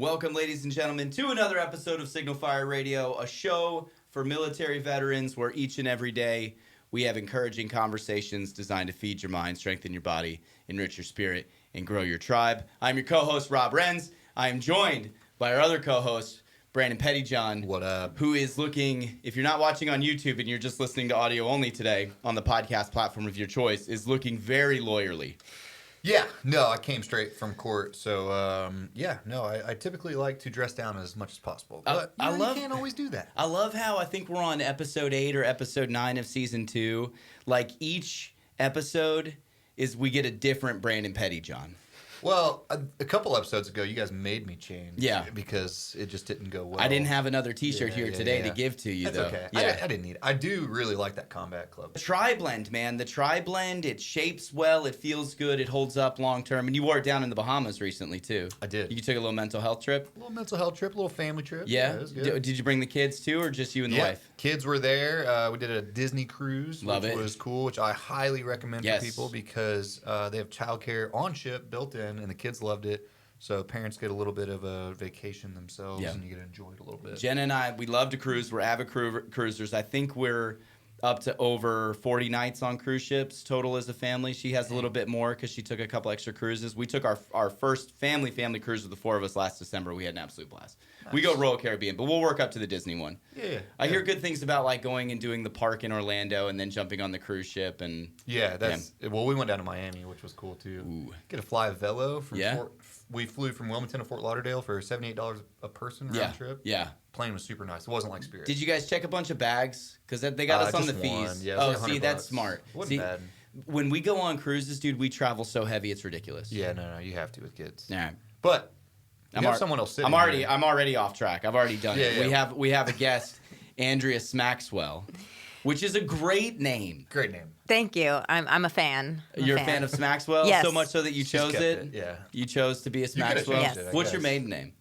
Welcome, ladies and gentlemen, to another episode of Signal Fire Radio, a show for military veterans where each and every day we have encouraging conversations designed to feed your mind, strengthen your body, enrich your spirit, and grow your tribe. I'm your co-host, Rob Renz. I am joined by our other co-host, Brandon Pettyjohn. What up? Who is looking, if you're not watching on YouTube and you're just listening to audio only today on the podcast platform of your choice, is looking very lawyerly. Yeah, no, I came straight from court, so I typically like to dress down as much as possible, but you can't always do that. I love how I think we're on episode 8 or episode 9 of season 2. Like each episode is we get a different Brandon Pettyjohn. Well, a couple episodes ago, you guys made me change. Yeah. Because it just didn't go well. I didn't have another T-shirt here today to give to you, That's though. okay. Yeah. I didn't need it. I do really like that combat club. The tri-blend, man. The tri-blend, it shapes well, it feels good, it holds up long term. And you wore it down in the Bahamas recently, too. I did. You took a little mental health trip? A little mental health trip, a little family trip. Yeah? It was good. Did you bring the kids, too, or just you and the wife? Kids were there. We did a Disney cruise, which was cool, which I highly recommend for people because they have childcare on ship built in, and the kids loved it. So parents get a little bit of a vacation themselves, and you get to enjoy it a little bit. Jen and I, we love to cruise. We're avid cruisers. I think we're up to over 40 nights on cruise ships total as a family. She has a little bit more because she took a couple extra cruises. We took our first family cruise with the 4 of us last December. We had an absolute blast. Nice. We go Royal Caribbean, but we'll work up to the Disney one. Yeah. I hear good things about like going and doing the park in Orlando and then jumping on the cruise ship. And well, we went down to Miami, which was cool too. Ooh. Get to fly a Velo from we flew from Wilmington to Fort Lauderdale for $78 a person round trip. Yeah. Plane was super nice. It wasn't like Spirit. Did you guys check a bunch of bags? Because they got us on the fees. One. Yeah, oh, see, that's smart. It wasn't bad. When we go on cruises, dude, we travel so heavy, it's ridiculous. Yeah, no, you have to with kids. Yeah. But someone else sitting here. I'm already off track. I've already done it. Yeah. We have a guest, Andrea Smaxwell, which is a great name. Great name. Thank you. I'm a fan. You're a fan of Smaxwell? Yes. So much so that you chose it? Yeah. You chose to be a Smaxwell? Yes. What's your maiden name?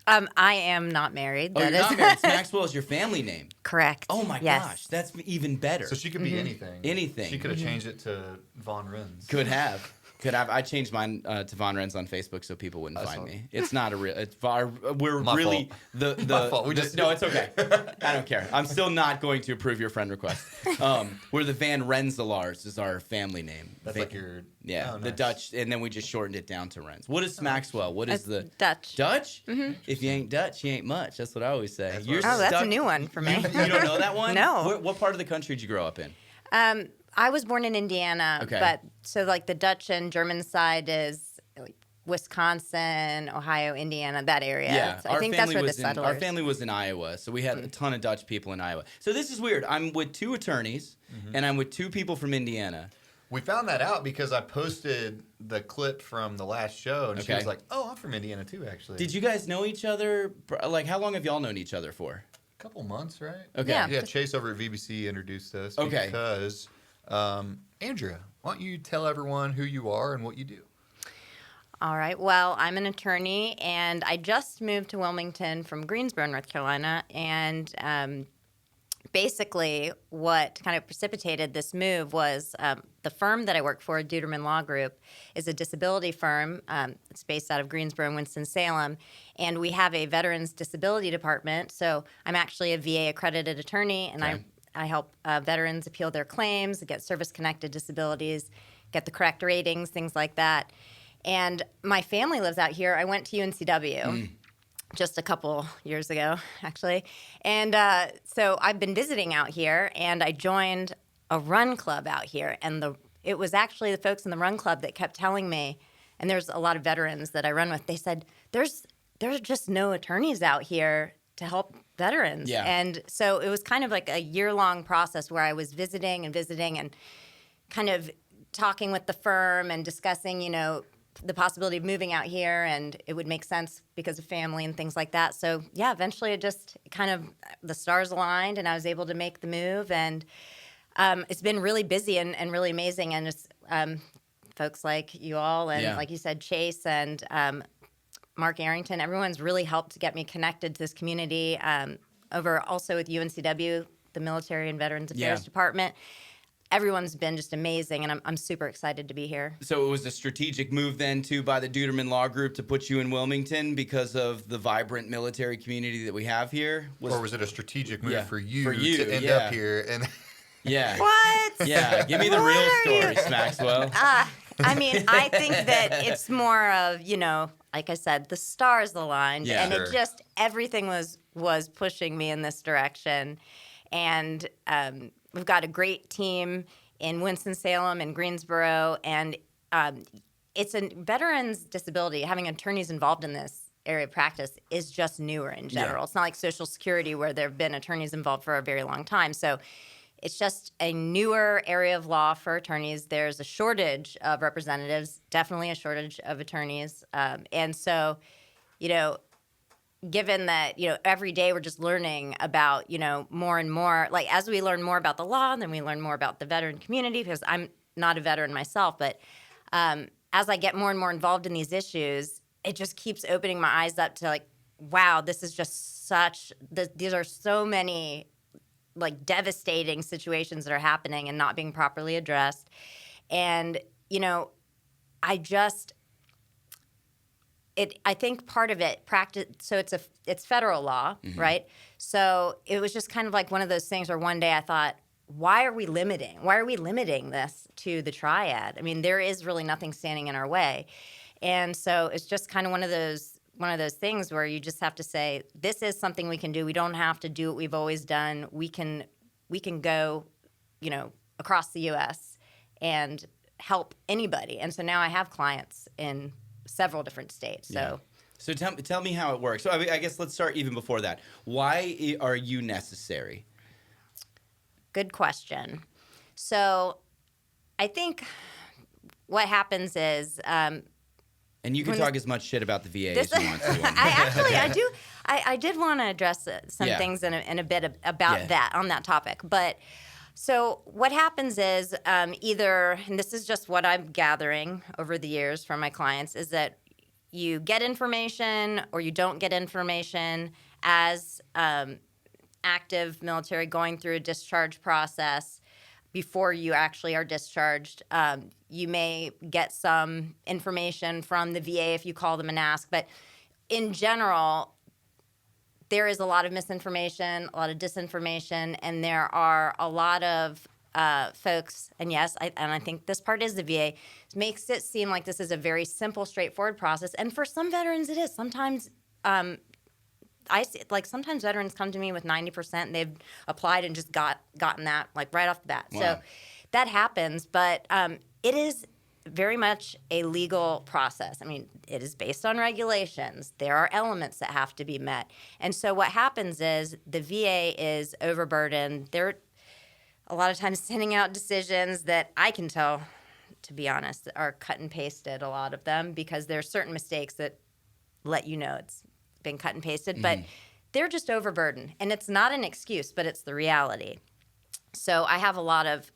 I am not married. Oh, you're not married. Smaxwell is your family name. Correct. Oh my gosh, that's even better. So she could be anything. Anything. She could have changed it to Von Renz. Could have. I changed mine to Von Renz on Facebook so people wouldn't find me. It's not a real. We're My really fault. My fault. No, it's okay. I don't care. I'm still not going to approve your friend request. We're the Van Renzelaars is our family name. That's like your the nice. Dutch, and then we just shortened it down to Renz. What is Smaxwell? What is the Dutch? Dutch? Mm-hmm. If you ain't Dutch, you ain't much. That's what I always say. That's a new one for me. You don't know that one? No. What part of the country did you grow up in? I was born in Indiana, but so like the Dutch and German side is like Wisconsin, Ohio, Indiana, that area. Yeah, so I think that's where the settlers. Our family was in Iowa, so we had a ton of Dutch people in Iowa. So this is weird. I'm with 2 attorneys, and I'm with 2 people from Indiana. We found that out because I posted the clip from the last show, and she was like, "Oh, I'm from Indiana too, actually." Did you guys know each other? Like, how long have y'all known each other for? A couple months, right? Okay. Yeah. Chase over at VBC introduced us. Okay. Because, Andrea, why don't you tell everyone who you are and what you do? All right. Well, I'm an attorney, and I just moved to Wilmington from Greensboro, North Carolina, and basically what kind of precipitated this move was the firm that I work for, Deuterman Law Group, is a disability firm. It's based out of Greensboro and Winston-Salem, and we have a veterans disability department. So I'm actually a VA accredited attorney, and I help veterans appeal their claims, get service-connected disabilities, get the correct ratings, things like that. And my family lives out here. I went to UNCW. Just a couple years ago, actually. And so I've been visiting out here, and I joined a run club out here. And it was actually the folks in the run club that kept telling me, and there's a lot of veterans that I run with, they said, there's just no attorneys out here to help veterans. Yeah. And so it was kind of like a year-long process where I was visiting and kind of talking with the firm and discussing, the possibility of moving out here, and it would make sense because of family and things like that. So yeah, eventually it just kind of, the stars aligned and I was able to make the move, and it's been really busy and really amazing. And it's folks like you all and like you said, Chase and Mark Arrington, everyone's really helped to get me connected to this community over also with UNCW, the Military and Veterans Affairs Department. everyone's been just amazing, and I'm super excited to be here. So it was a strategic move then, too, by the Deuterman Law Group to put you in Wilmington because of the vibrant military community that we have here? Or was it a strategic move for you to end up here? And yeah. What? Yeah, give me the real story, Smaxwell. I mean, I think that it's more of, like I said, the stars aligned, and it just, everything was pushing me in this direction. And we've got a great team in Winston-Salem and Greensboro, and it's a veterans disability. Having attorneys involved in this area of practice is just newer in general. It's not like Social Security where there have been attorneys involved for a very long time. So it's just a newer area of law for attorneys. There's a shortage of representatives, definitely a shortage of attorneys. And so, given that, every day we're just learning about, more and more, like as we learn more about the law, then we learn more about the veteran community, because I'm not a veteran myself, but as I get more and more involved in these issues, it just keeps opening my eyes up to like, wow, this is just these are so many like devastating situations that are happening and not being properly addressed. And, I think part of it so it's federal law, right? So it was just kind of like one of those things where one day I thought, why are we limiting this to the triad? I mean, there is really nothing standing in our way. And so it's just kind of one of those things where you just have to say, this is something we can do. We don't have to do what we've always done. We can go, across the U.S. and help anybody. And so now I have clients in several different states. So tell me how it works. So I guess let's start even before that. Why are you necessary? Good question. So I think what happens is... and you can talk as much shit about the VA as you want to. I did want to address some things in a bit about that, on that topic. But so what happens is either, and this is just what I'm gathering over the years from my clients, is that you get information or you don't get information as active military going through a discharge process. Before you actually are discharged, you may get some information from the VA if you call them and ask. But in general, there is a lot of misinformation, a lot of disinformation, and there are a lot of folks, and yes, I think this part is the VA, makes it seem like this is a very simple, straightforward process. And for some veterans, it is. Sometimes I see, like, sometimes veterans come to me with 90%, and they've applied and just gotten that, like, right off the bat. Wow. So that happens, but it is very much a legal process. I mean, it is based on regulations. There are elements that have to be met. And so what happens is the VA is overburdened. They're a lot of times sending out decisions that I can tell, to be honest, are cut and pasted, a lot of them, because there are certain mistakes that let you know it's been cut and pasted, but they're just overburdened. And it's not an excuse, but it's the reality. So I have a lot of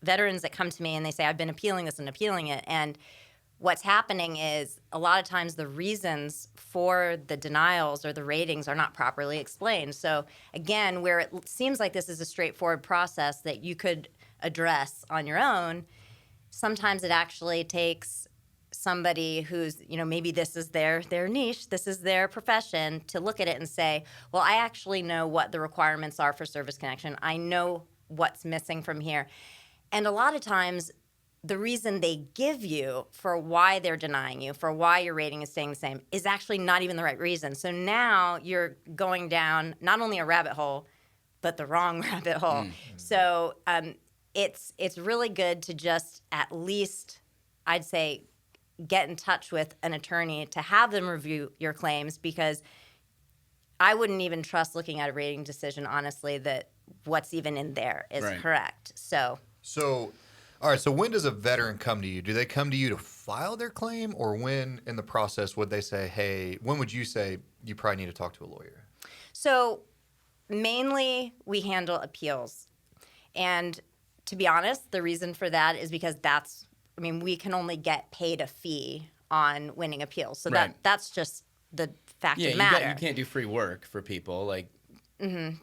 veterans that come to me and they say, I've been appealing this and appealing it. And what's happening is a lot of times the reasons for the denials or the ratings are not properly explained. So again, where it seems like this is a straightforward process that you could address on your own, sometimes it actually takes somebody who's, maybe this is their niche, this is their profession, to look at it and say, well, I actually know what the requirements are for service connection. I know what's missing from here. And a lot of times, the reason they give you for why they're denying you, for why your rating is staying the same, is actually not even the right reason. So now you're going down not only a rabbit hole, but the wrong rabbit hole. So it's really good to just at least, I'd say, get in touch with an attorney to have them review your claims, because I wouldn't even trust looking at a rating decision, honestly, that what's even in there is correct. So, all right, so when does a veteran come to you? Do they come to you to file their claim, or when in the process would they say, hey, when would you say you probably need to talk to a lawyer? So mainly we handle appeals. And to be honest, the reason for that is because we can only get paid a fee on winning appeals. So that's just the fact of the matter. You can't do free work for people.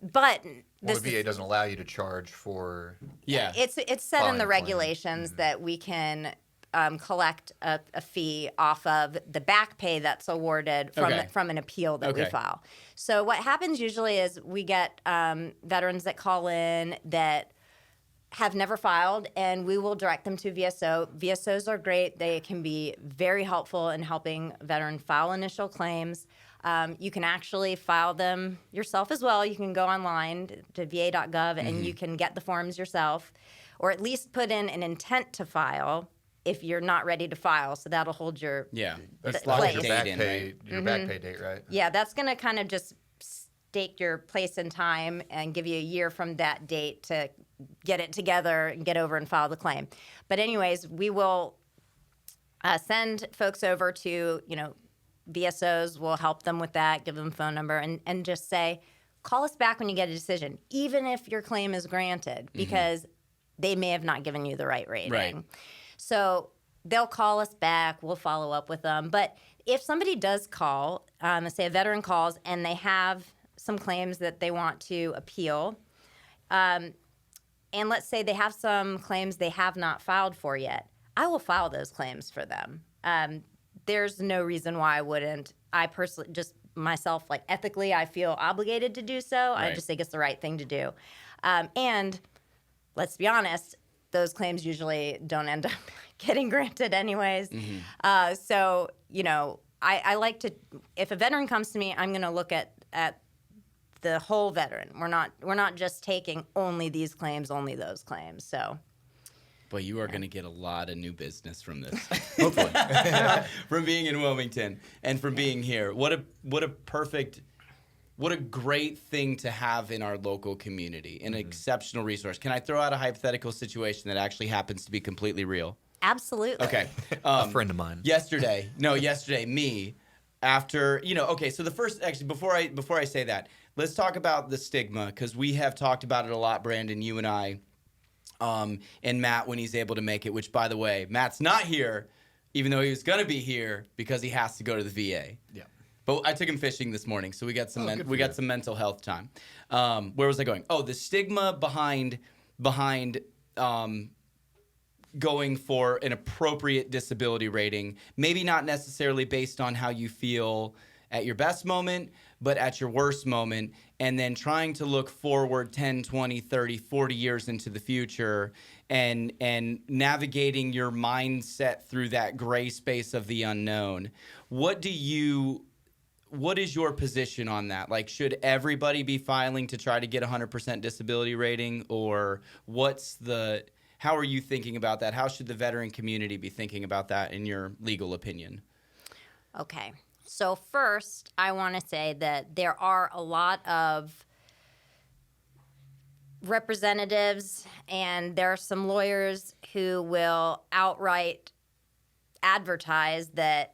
But the VA doesn't allow you to charge for. Yeah, it's set in the regulations that we can collect a fee off of the back pay that's awarded from an appeal that we file. So what happens usually is we get veterans that call in that have never filed, and we will direct them to VSO. VSOs are great. They can be very helpful in helping veterans file initial claims. You can actually file them yourself as well. You can go online to va.gov and you can get the forms yourself, or at least put in an intent to file if you're not ready to file. So that'll hold your that's place. Your back pay, back pay date, right? Yeah, that's going to kind of just stake your place in time and give you a year from that date to get it together and get over and file the claim. But anyways, we will send folks over to, VSOs. Will help them with that, give them a phone number, and just say, call us back when you get a decision, even if your claim is granted, because they may have not given you the right rating. Right. So they'll call us back. We'll follow up with them. But if somebody does call, say a veteran calls and they have some claims that they want to appeal, and let's say they have some claims they have not filed for yet, I will file those claims for them. There's no reason why I wouldn't. I personally, just myself, like ethically, I feel obligated to do so. Right. I just think it's the right thing to do. And let's be honest, those claims usually don't end up getting granted anyways. So, I like to, if a veteran comes to me, I'm going to look at the whole veteran. We're not just taking only these claims, only those claims. So. But you are going to get a lot of new business from this. Hopefully. From being in Wilmington and from being here. What a great thing to have in our local community, an exceptional resource. Can I throw out a hypothetical situation that actually happens to be completely real? Absolutely. Okay. A friend of mine. Yesterday, me, after, so the first, actually, before I say that, let's talk about the stigma, because we have talked about it a lot, Brandon, you and I, and Matt when he's able to make it, which, by the way, Matt's not here, even though he was going to be here because he has to go to the VA. Yeah. But I took him fishing this morning, so we got some some mental health time. Where was I going? Oh, the stigma behind going for an appropriate disability rating, maybe not necessarily based on how you feel at your best moment, but at your worst moment, and then trying to look forward 10, 20, 30, 40 years into the future and navigating your mindset through that gray space of the unknown. What is your position on that? Like, should everybody be filing to try to get 100% disability rating, or how are you thinking about that? How should the veteran community be thinking about that in your legal opinion? Okay. So first, I want to say that there are a lot of representatives and there are some lawyers who will outright advertise that,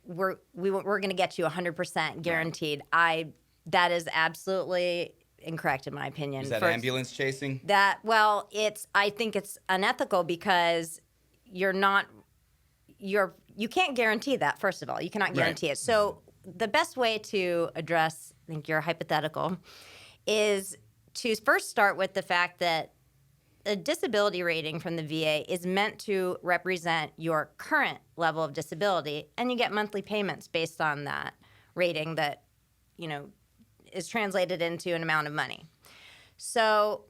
we're going to get you 100% guaranteed. Right. That is absolutely incorrect in my opinion. Is that ambulance chasing? I think it's unethical because you can't guarantee that, first of all. You cannot guarantee it. So the best way to address, I think, your hypothetical is to first start with the fact that a disability rating from the VA is meant to represent your current level of disability, and you get monthly payments based on that rating that, is translated into an amount of money. So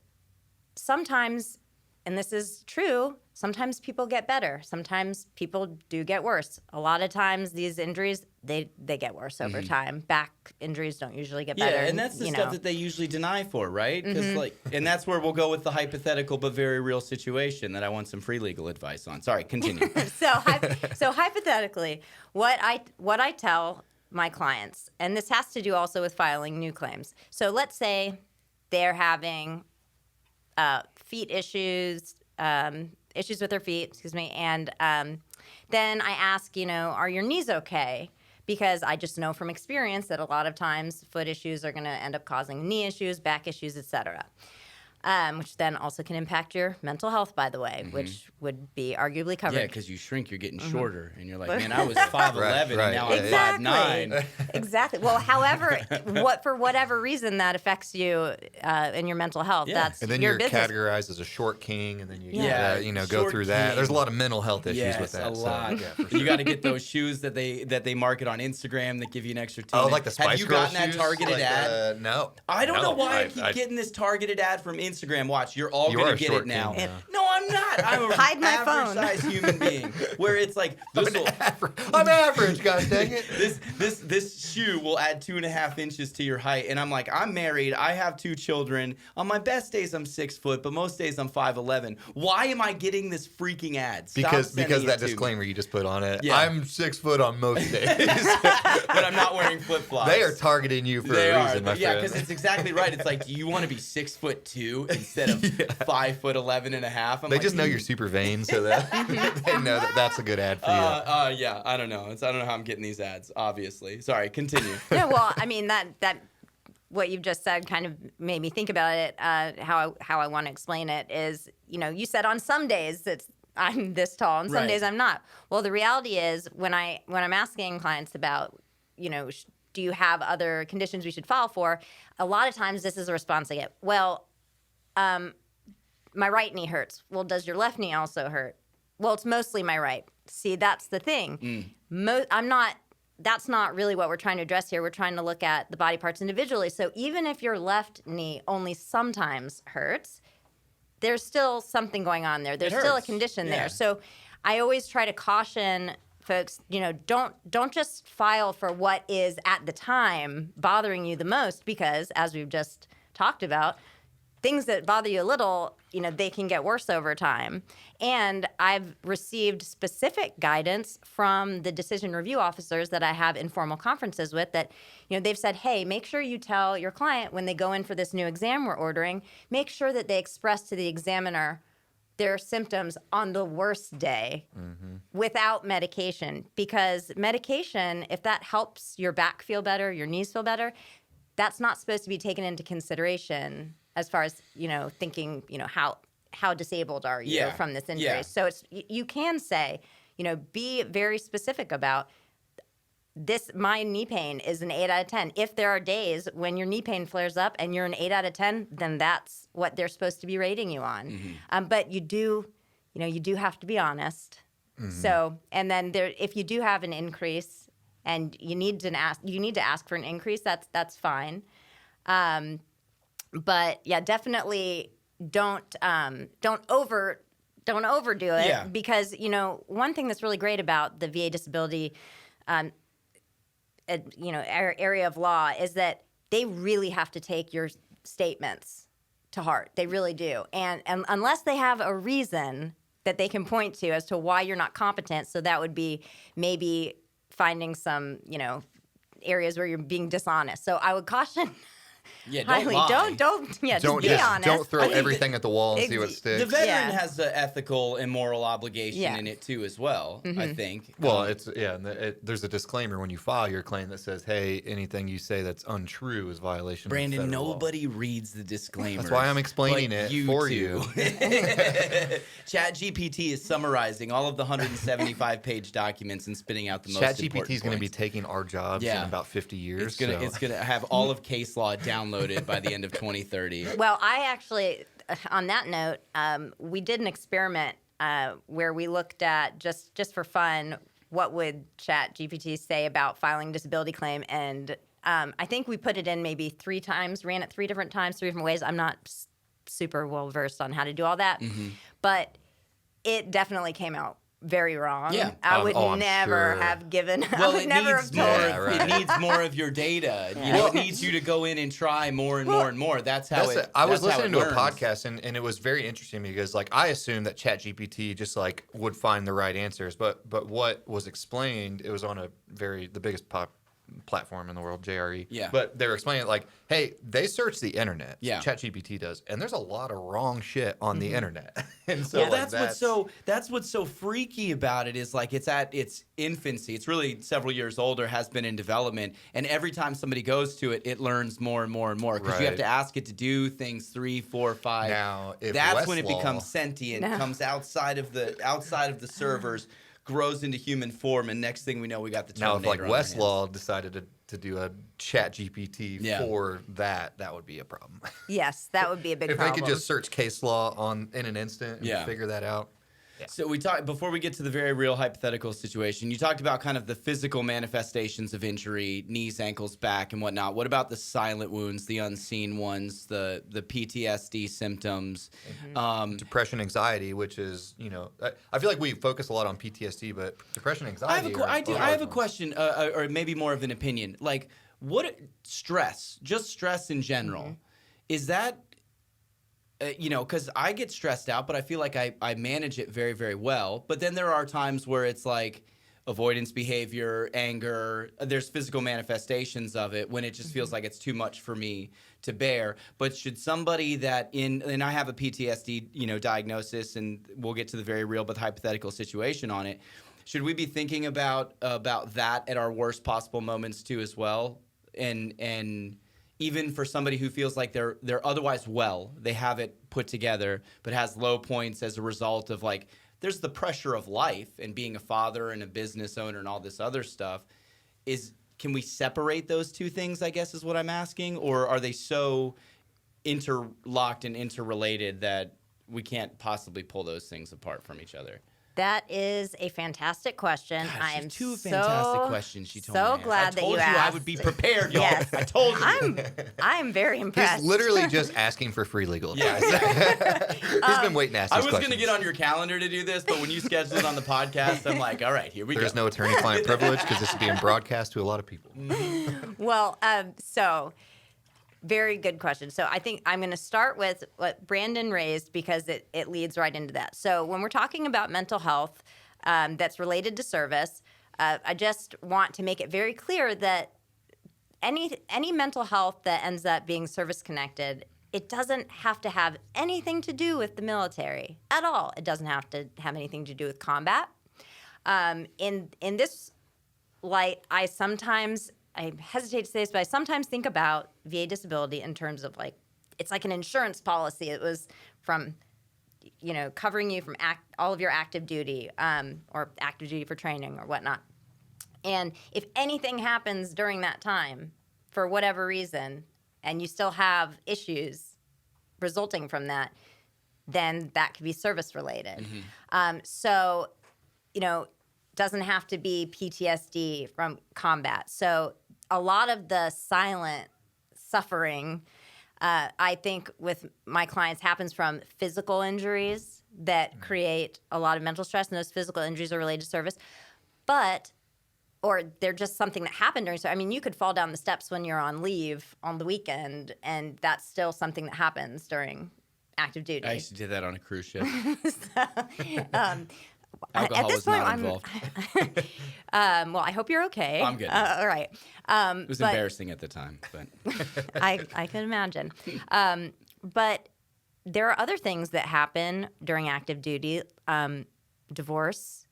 sometimes, and this is true, sometimes people get better. Sometimes people do get worse. A lot of times these injuries, they get worse over time. Back injuries don't usually get better. Yeah, and that's the stuff that they usually deny for, right? Because and that's where we'll go with the hypothetical but very real situation that I want some free legal advice on. Sorry, continue. So hypothetically, what I tell my clients, and this has to do also with filing new claims. So let's say they're having feet issues, issues with their feet, and then I ask, are your knees okay? Because I just know from experience that a lot of times foot issues are going to end up causing knee issues, back issues, etc. which then also can impact your mental health, by the way, which would be arguably covered. Yeah, because you shrink, you're getting shorter, and you're like, man, I was 5'11", and now I'm 5'9". Exactly. Well, however, for whatever reason that affects you in your mental health, that's and then your you're business. categorized as a short king, and then you go short through that. king. There's a lot of mental health issues with that. A lot. So, for sure. You got to get those shoes that they market on Instagram that give you an extra 10. Oh, like the Spice Have Girls you gotten that targeted ad? No. I don't know why I keep getting this targeted ad from Instagram. Watch, you're all going to get it now. King, No, I'm not. I'm a Hide my phone. average-sized human being. Where it's like, I'm average, guys, dang it. This shoe will add 2.5 inches to your height. And I'm like, I'm married. I have 2 children. On my best days, I'm 6 foot, but most days I'm 5'11". Why am I getting this freaking ad? Because that disclaimer you just put on it. Yeah. I'm 6 foot on most days. But I'm not wearing flip-flops. They are targeting you for a reason, my friend. Yeah, because it's exactly right. It's like, do you want to be 6'2" instead of 5'11.5"? They just know you're super vain, so that they know that's a good ad for you. Yeah, I don't know. I don't know how I'm getting these ads. Obviously, sorry. Continue. Yeah, well, I mean that what you've just said kind of made me think about it. How I want to explain it is, you said on some days I'm this tall, and some days I'm not. Well, the reality is when I'm asking clients about, do you have other conditions we should file for? A lot of times this is a response I get. Well, my right knee hurts. Well, does your left knee also hurt? Well, it's mostly my right. See, that's the thing. That's not really what we're trying to address here. We're trying to look at the body parts individually. So even if your left knee only sometimes hurts, there's still something going on there. There's still a condition there. So I always try to caution folks, don't just file for what is at the time bothering you the most, because as we've just talked about, things that bother you a little, they can get worse over time. And I've received specific guidance from the decision review officers that I have informal conferences with that, they've said, hey, make sure you tell your client when they go in for this new exam we're ordering, make sure that they express to the examiner their symptoms on the worst day without medication. Because medication, if that helps your back feel better, your knees feel better, that's not supposed to be taken into consideration as far as, thinking, how disabled are you from this injury. Yeah. So you can say, be very specific about this. My knee pain is an 8 out of 10. If there are days when your knee pain flares up and you're an 8 out of 10, then that's what they're supposed to be rating you on. But you do have to be honest. So, and then if you do have an increase and you need to ask for an increase, that's fine. But yeah, definitely don't overdo it, because one thing that's really great about the VA disability area of law is that they really have to take your statements to heart. They really do, and unless they have a reason that they can point to as to why you're not competent, so that would be maybe finding some areas where you're being dishonest. So I would caution. Yeah, highly. Don't just be honest. Don't throw everything at the wall and see what sticks. The veteran has an ethical and moral obligation in it too, as well. I think. Well, there's a disclaimer when you file your claim that says, "Hey, anything you say that's untrue is violation." Brandon, of federal nobody law. Reads the disclaimer. That's why I'm explaining it for you. ChatGPT is summarizing all of the 175-page documents and spitting out the most important ChatGPT is going to be points. taking our jobs in about 50 years. It's gonna have all of case law downloaded by the end of 2030. Well, I actually, on that note, we did an experiment where we looked at, just for fun, what would ChatGPT say about filing a disability claim, and I think we put it in maybe 3 times, ran it 3 different times, 3 different ways. I'm not super well versed on how to do all that, but it definitely came out very wrong. Yeah. I would never have given. Well, I would never have told. It needs more of your data. It needs you to go in and try more and more and more. That's how I was listening to learns. a podcast and it was very interesting because I assumed that ChatGPT just would find the right answers, but what was explained, it was on the biggest platform in the world, JRE. Yeah. But they were explaining it like, hey, they search the internet. Yeah. ChatGPT does, and there's a lot of wrong shit on the internet. And so Well, that's what's so freaky about it is like it's at its infancy. It's really several years old or has been in development, and every time somebody goes to it, it learns more and more and more because you have to ask it to do things 3, 4, 5. Now, if that's when it becomes sentient, comes outside of the servers, grows into human form, and next thing we know, we got the Terminator. Now, if like Westlaw decided to do a Chat GPT for that would be a problem. Yes, that would be a big problem. If they could just search case law in an instant and figure that out. Yeah. So we talked before we get to the very real hypothetical situation. You talked about kind of the physical manifestations of injury, knees, ankles, back, and whatnot. What about the silent wounds, the unseen ones, the PTSD symptoms, depression, anxiety, which is I feel like we focus a lot on PTSD, but depression, anxiety. I have a question, or maybe more of an opinion. Like, what stress? Just stress in general. Is that? Because I get stressed out, but I feel like I manage it very, very well. But then there are times where it's like avoidance behavior, anger. There's physical manifestations of it when it just feels like it's too much for me to bear. But should somebody and I have a PTSD, diagnosis, and we'll get to the very real but hypothetical situation on it. Should we be thinking about that at our worst possible moments too as well? And even for somebody who feels like they're otherwise well, they have it put together, but has low points as a result of like, there's the pressure of life and being a father and a business owner and all this other stuff. Can we separate those two things, I guess is what I'm asking? Or are they so interlocked and interrelated that we can't possibly pull those things apart from each other? That is a fantastic question. Gosh, I am two fantastic questions she told me. So glad that you asked. I told you I would be prepared, y'all. Yes. I told you. I'm very impressed. He's literally just asking for free legal advice. He's been waiting to ask these questions. I was going to get on your calendar to do this, but when you scheduled it on the podcast, I'm like, all right, here we go. There's no attorney-client privilege because this is being broadcast to a lot of people. Well, very good question. So I think I'm going to start with what Brandon raised because it leads right into that. So when we're talking about mental health that's related to service, I just want to make it very clear that any mental health that ends up being service connected, it doesn't have to have anything to do with the military at all. It doesn't have to have anything to do with combat. In this light, I hesitate to say this, but I sometimes think about VA disability in terms of like, it's like an insurance policy. It was from, covering you from all of your active duty or active duty for training or whatnot. And if anything happens during that time, for whatever reason, and you still have issues resulting from that, then that could be service related. Doesn't have to be PTSD from combat. So a lot of the silent suffering, I think with my clients happens from physical injuries that create a lot of mental stress, and those physical injuries are related to service. Or they're just something that happened during service. I mean, you could fall down the steps when you're on leave on the weekend, and that's still something that happens during active duty. I used to do that on a cruise ship. At this point, not involved. Well, I hope you're okay. I'm good. All right. It was embarrassing at the time, but I can imagine. But there are other things that happen during active duty. Divorce.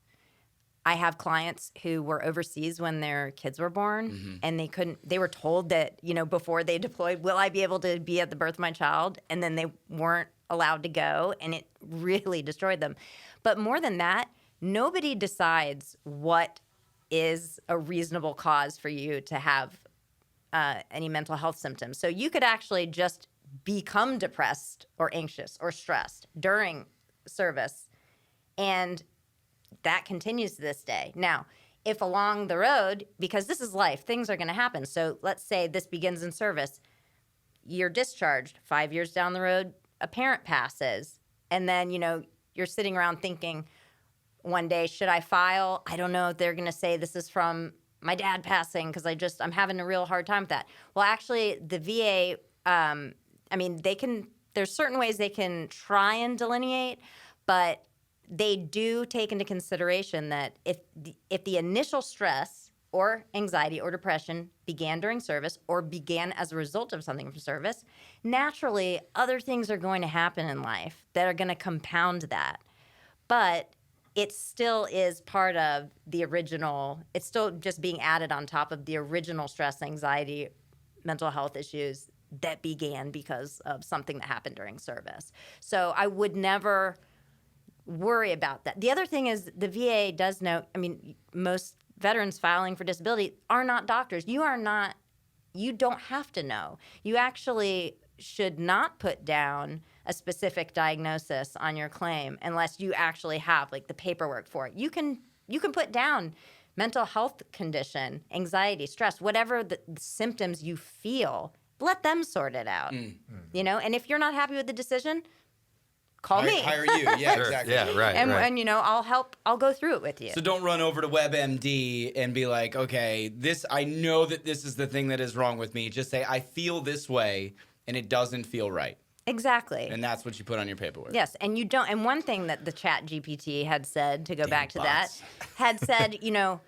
I have clients who were overseas when their kids were born, and they were told that, before they deployed, will I be able to be at the birth of my child? And then they weren't allowed to go, and it really destroyed them. But more than that, nobody decides what is a reasonable cause for you to have any mental health symptoms. So you could actually just become depressed or anxious or stressed during service, and that continues to this day. Now, if along the road, because this is life, things are going to happen. So let's say this begins in service, you're discharged. 5 years down the road, a parent passes, and then, you're sitting around thinking one day, should I file? I don't know if they're going to say this is from my dad passing because I'm having a real hard time with that. Well, actually, the VA, there's certain ways they can try and delineate, but they do take into consideration that if the initial stress or anxiety or depression began during service or began as a result of something from service, naturally, other things are going to happen in life that are going to compound that. But it still is part of the original, it's still just being added on top of the original stress, anxiety, mental health issues that began because of something that happened during service. So I would never worry about that. The other thing is the VA does note, I mean, most veterans filing for disability are not doctors. You don't have to know. You actually should not put down a specific diagnosis on your claim unless you actually have like the paperwork for it. You can put down mental health condition, anxiety, stress, whatever the symptoms you feel, let them sort it out. You know, and if you're not happy with the decision, call me. Hire you. Yeah, Sure. exactly. Yeah, right. And you know, I'll go through it with you. So don't run over to WebMD and be like, okay, I know that this is the thing that is wrong with me. Just say, I feel this way and it doesn't feel right. Exactly. And that's what you put on your paperwork. Yes, and you don't. And one thing that the Chat GPT had said, to go back to that, had said, you know,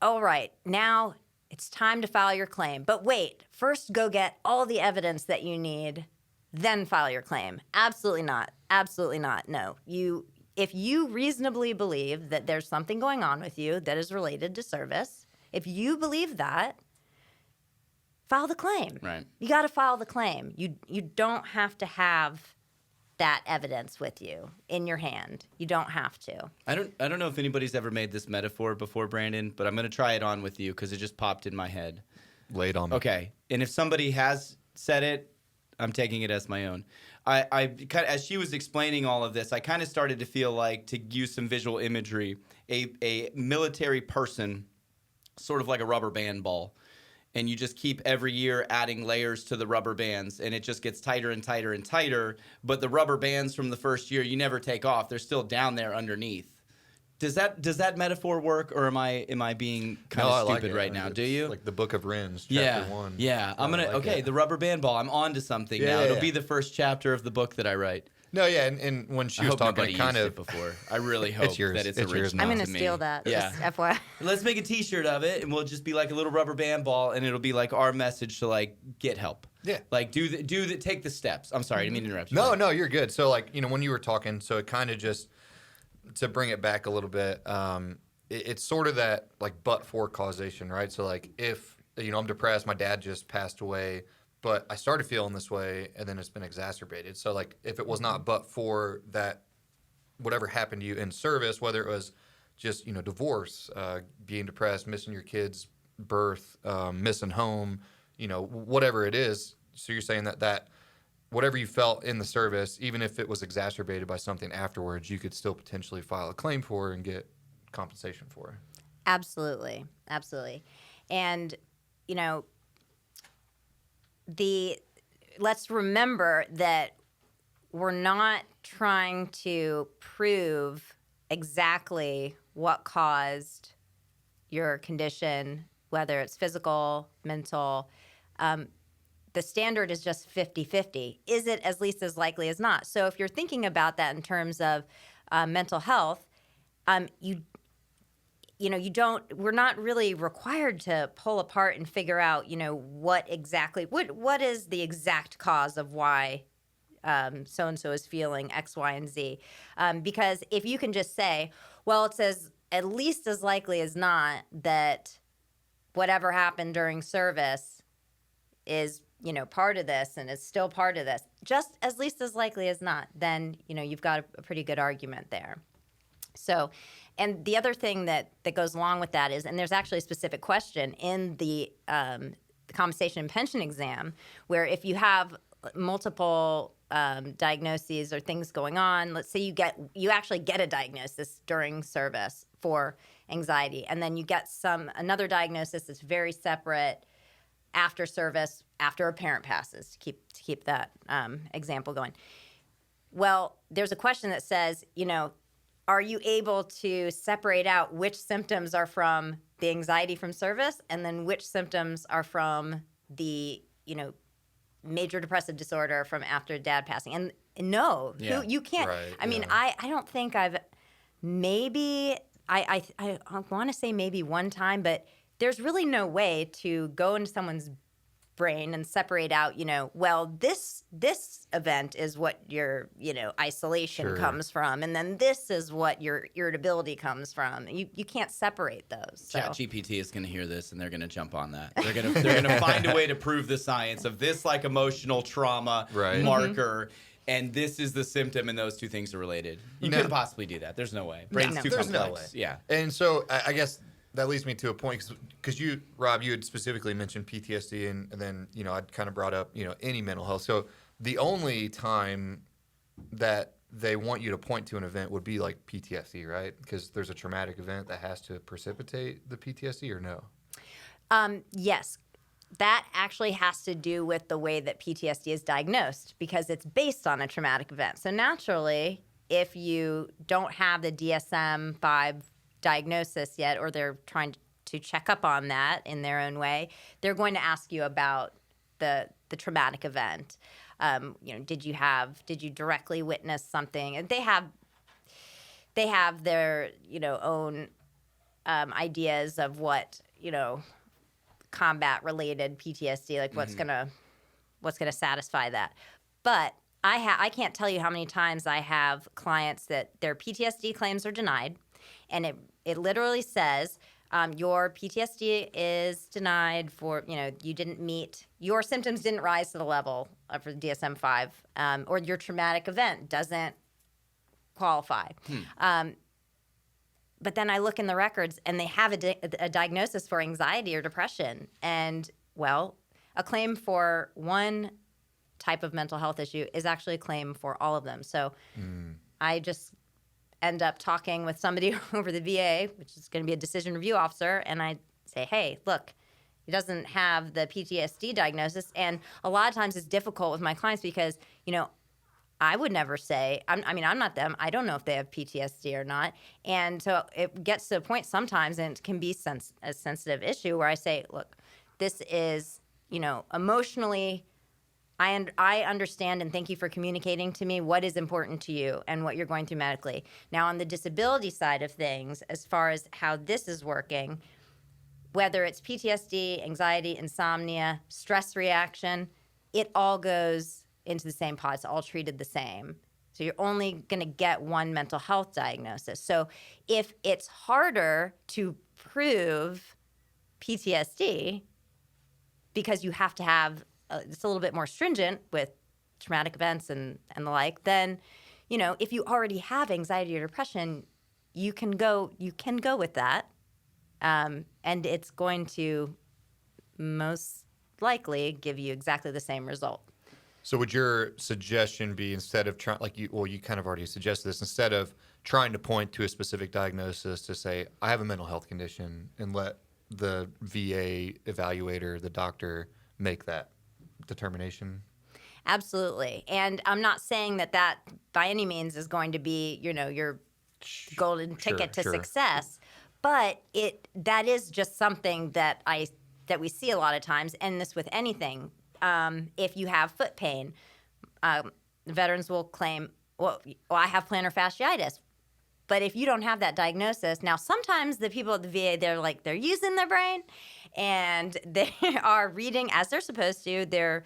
all right, now it's time to file your claim. But wait, first go get all the evidence that you need, then file your claim. Absolutely not. Absolutely not. No. If you reasonably believe that there's something going on with you that is related to service, if you believe that, file the claim. Right. You got to file the claim. You don't have to have that evidence with you in your hand. You don't have to. I don't know if anybody's ever made this metaphor before, Brandon, but I'm going to try it on with you because it just popped in my head. Lay it on me. Okay. And if somebody has said it, I'm taking it as my own. I kind of, as she was explaining all of this, I kind of started to feel like, to use some visual imagery, a military person, sort of like a rubber band ball. And you just keep every year adding layers to the rubber bands, and it just gets tighter and tighter and tighter. But the rubber bands from the first year, you never take off. They're still down there underneath. Does that metaphor work, or am I being kind of stupid right now? Do you? Like the Book of Rins, chapter 1. Yeah. I'm gonna. Okay, the rubber band ball. I'm on to something now. It'll be the first chapter of the book that I write. No, yeah, and when she was talking, it kind of before. I really hope that it's original. I'm going to to steal that. Yeah. Just FYI. Let's make a T-shirt of it, and we'll just be like a little rubber band ball, and it'll be like our message to like get help. Yeah. Like take the steps. I'm sorry, I didn't mean to interrupt you. No, you're good. So like, you know, when you were talking, so it kind of just, to bring it back a little bit, it's sort of that like but-for causation, right? So like if, you know, I'm depressed, my dad just passed away, but I started feeling this way and then it's been exacerbated. So like if it was not but for that, whatever happened to you in service, whether it was just, you know, divorce, being depressed, missing your kid's birth, missing home, you know, whatever it is. So you're saying that whatever you felt in the service, even if it was exacerbated by something afterwards, you could still potentially file a claim for and get compensation for. Absolutely. Absolutely. And, you know, let's remember that we're not trying to prove exactly what caused your condition, whether it's physical, mental. The standard is just 50-50. Is it at least as likely as not? So if you're thinking about that in terms of mental health, we're not really required to pull apart and figure out, you know, what is the exact cause of why so-and-so is feeling X, Y, and Z. Because if you can just say, well, it says at least as likely as not that whatever happened during service is, you know, part of this and is still part of this, just as least as likely as not, then, you know, you've got a pretty good argument there. So, and the other thing that goes along with that is, and there's actually a specific question in the compensation and pension exam, where if you have multiple diagnoses or things going on, let's say you actually get a diagnosis during service for anxiety, and then you get another diagnosis that's very separate after service, after a parent passes, to keep that example going. Well, there's a question that says, you know, are you able to separate out which symptoms are from the anxiety from service and then which symptoms are from the, you know, major depressive disorder from after dad passing? And no, you can't. Right, I mean, I don't think I want to say maybe one time, but there's really no way to go into someone's brain and separate out, well, this event is what your, isolation comes from, and then this is what your irritability comes from. You can't separate those. So. ChatGPT is going to hear this and they're going to jump on that. They're going to find a way to prove the science of this like emotional trauma marker. And this is the symptom, and those two things are related. You couldn't possibly do that. There's no way. Brain's too complex. No way. Yeah. And so I guess that leads me to a point because you, Rob, you had specifically mentioned PTSD, and then I'd kind of brought up any mental health. So the only time that they want you to point to an event would be like PTSD, right? Because there's a traumatic event that has to precipitate the PTSD, or no? Yes. That actually has to do with the way that PTSD is diagnosed, because it's based on a traumatic event. So naturally, if you don't have the DSM-5 diagnosis yet, or they're trying to check up on that in their own way, they're going to ask you about the traumatic event. Did you directly witness something? And they have their own ideas of what combat related PTSD, like what's gonna satisfy that. But I can't tell you how many times I have clients that their PTSD claims are denied, and it literally says your PTSD is denied for you didn't meet, your symptoms didn't rise to the level for the DSM-5, or your traumatic event doesn't qualify. But then I look in the records and they have a diagnosis for anxiety or depression. And, well, a claim for one type of mental health issue is actually a claim for all of them. So I just end up talking with somebody over the VA, which is going to be a decision review officer, and I say, hey, look, he doesn't have the PTSD diagnosis. And a lot of times it's difficult with my clients because, I would never say, I'm not them. I don't know if they have PTSD or not. And so it gets to a point sometimes, and it can be a sensitive issue, where I say, look, this is, emotionally, I understand, and thank you for communicating to me what is important to you and what you're going through medically. Now, on the disability side of things, as far as how this is working, whether it's PTSD, anxiety, insomnia, stress reaction, it all goes into the same pot. It's all treated the same. So you're only going to get one mental health diagnosis. So if it's harder to prove PTSD because you have to have it's a little bit more stringent with traumatic events and the like, then if you already have anxiety or depression, you can go with that, and it's going to most likely give you exactly the same result. So would your suggestion be, instead of trying, you kind of already suggested this, instead of trying to point to a specific diagnosis, to say, I have a mental health condition, and let the VA evaluator, the doctor, make that determination? Absolutely. And I'm not saying that by any means is going to be, your golden ticket to success, but that is just something that we see a lot of times, and this with anything. If you have foot pain, veterans will claim, well, I have plantar fasciitis. But if you don't have that diagnosis, now sometimes the people at the VA, they're using their brain, and they are reading as they're supposed to. They're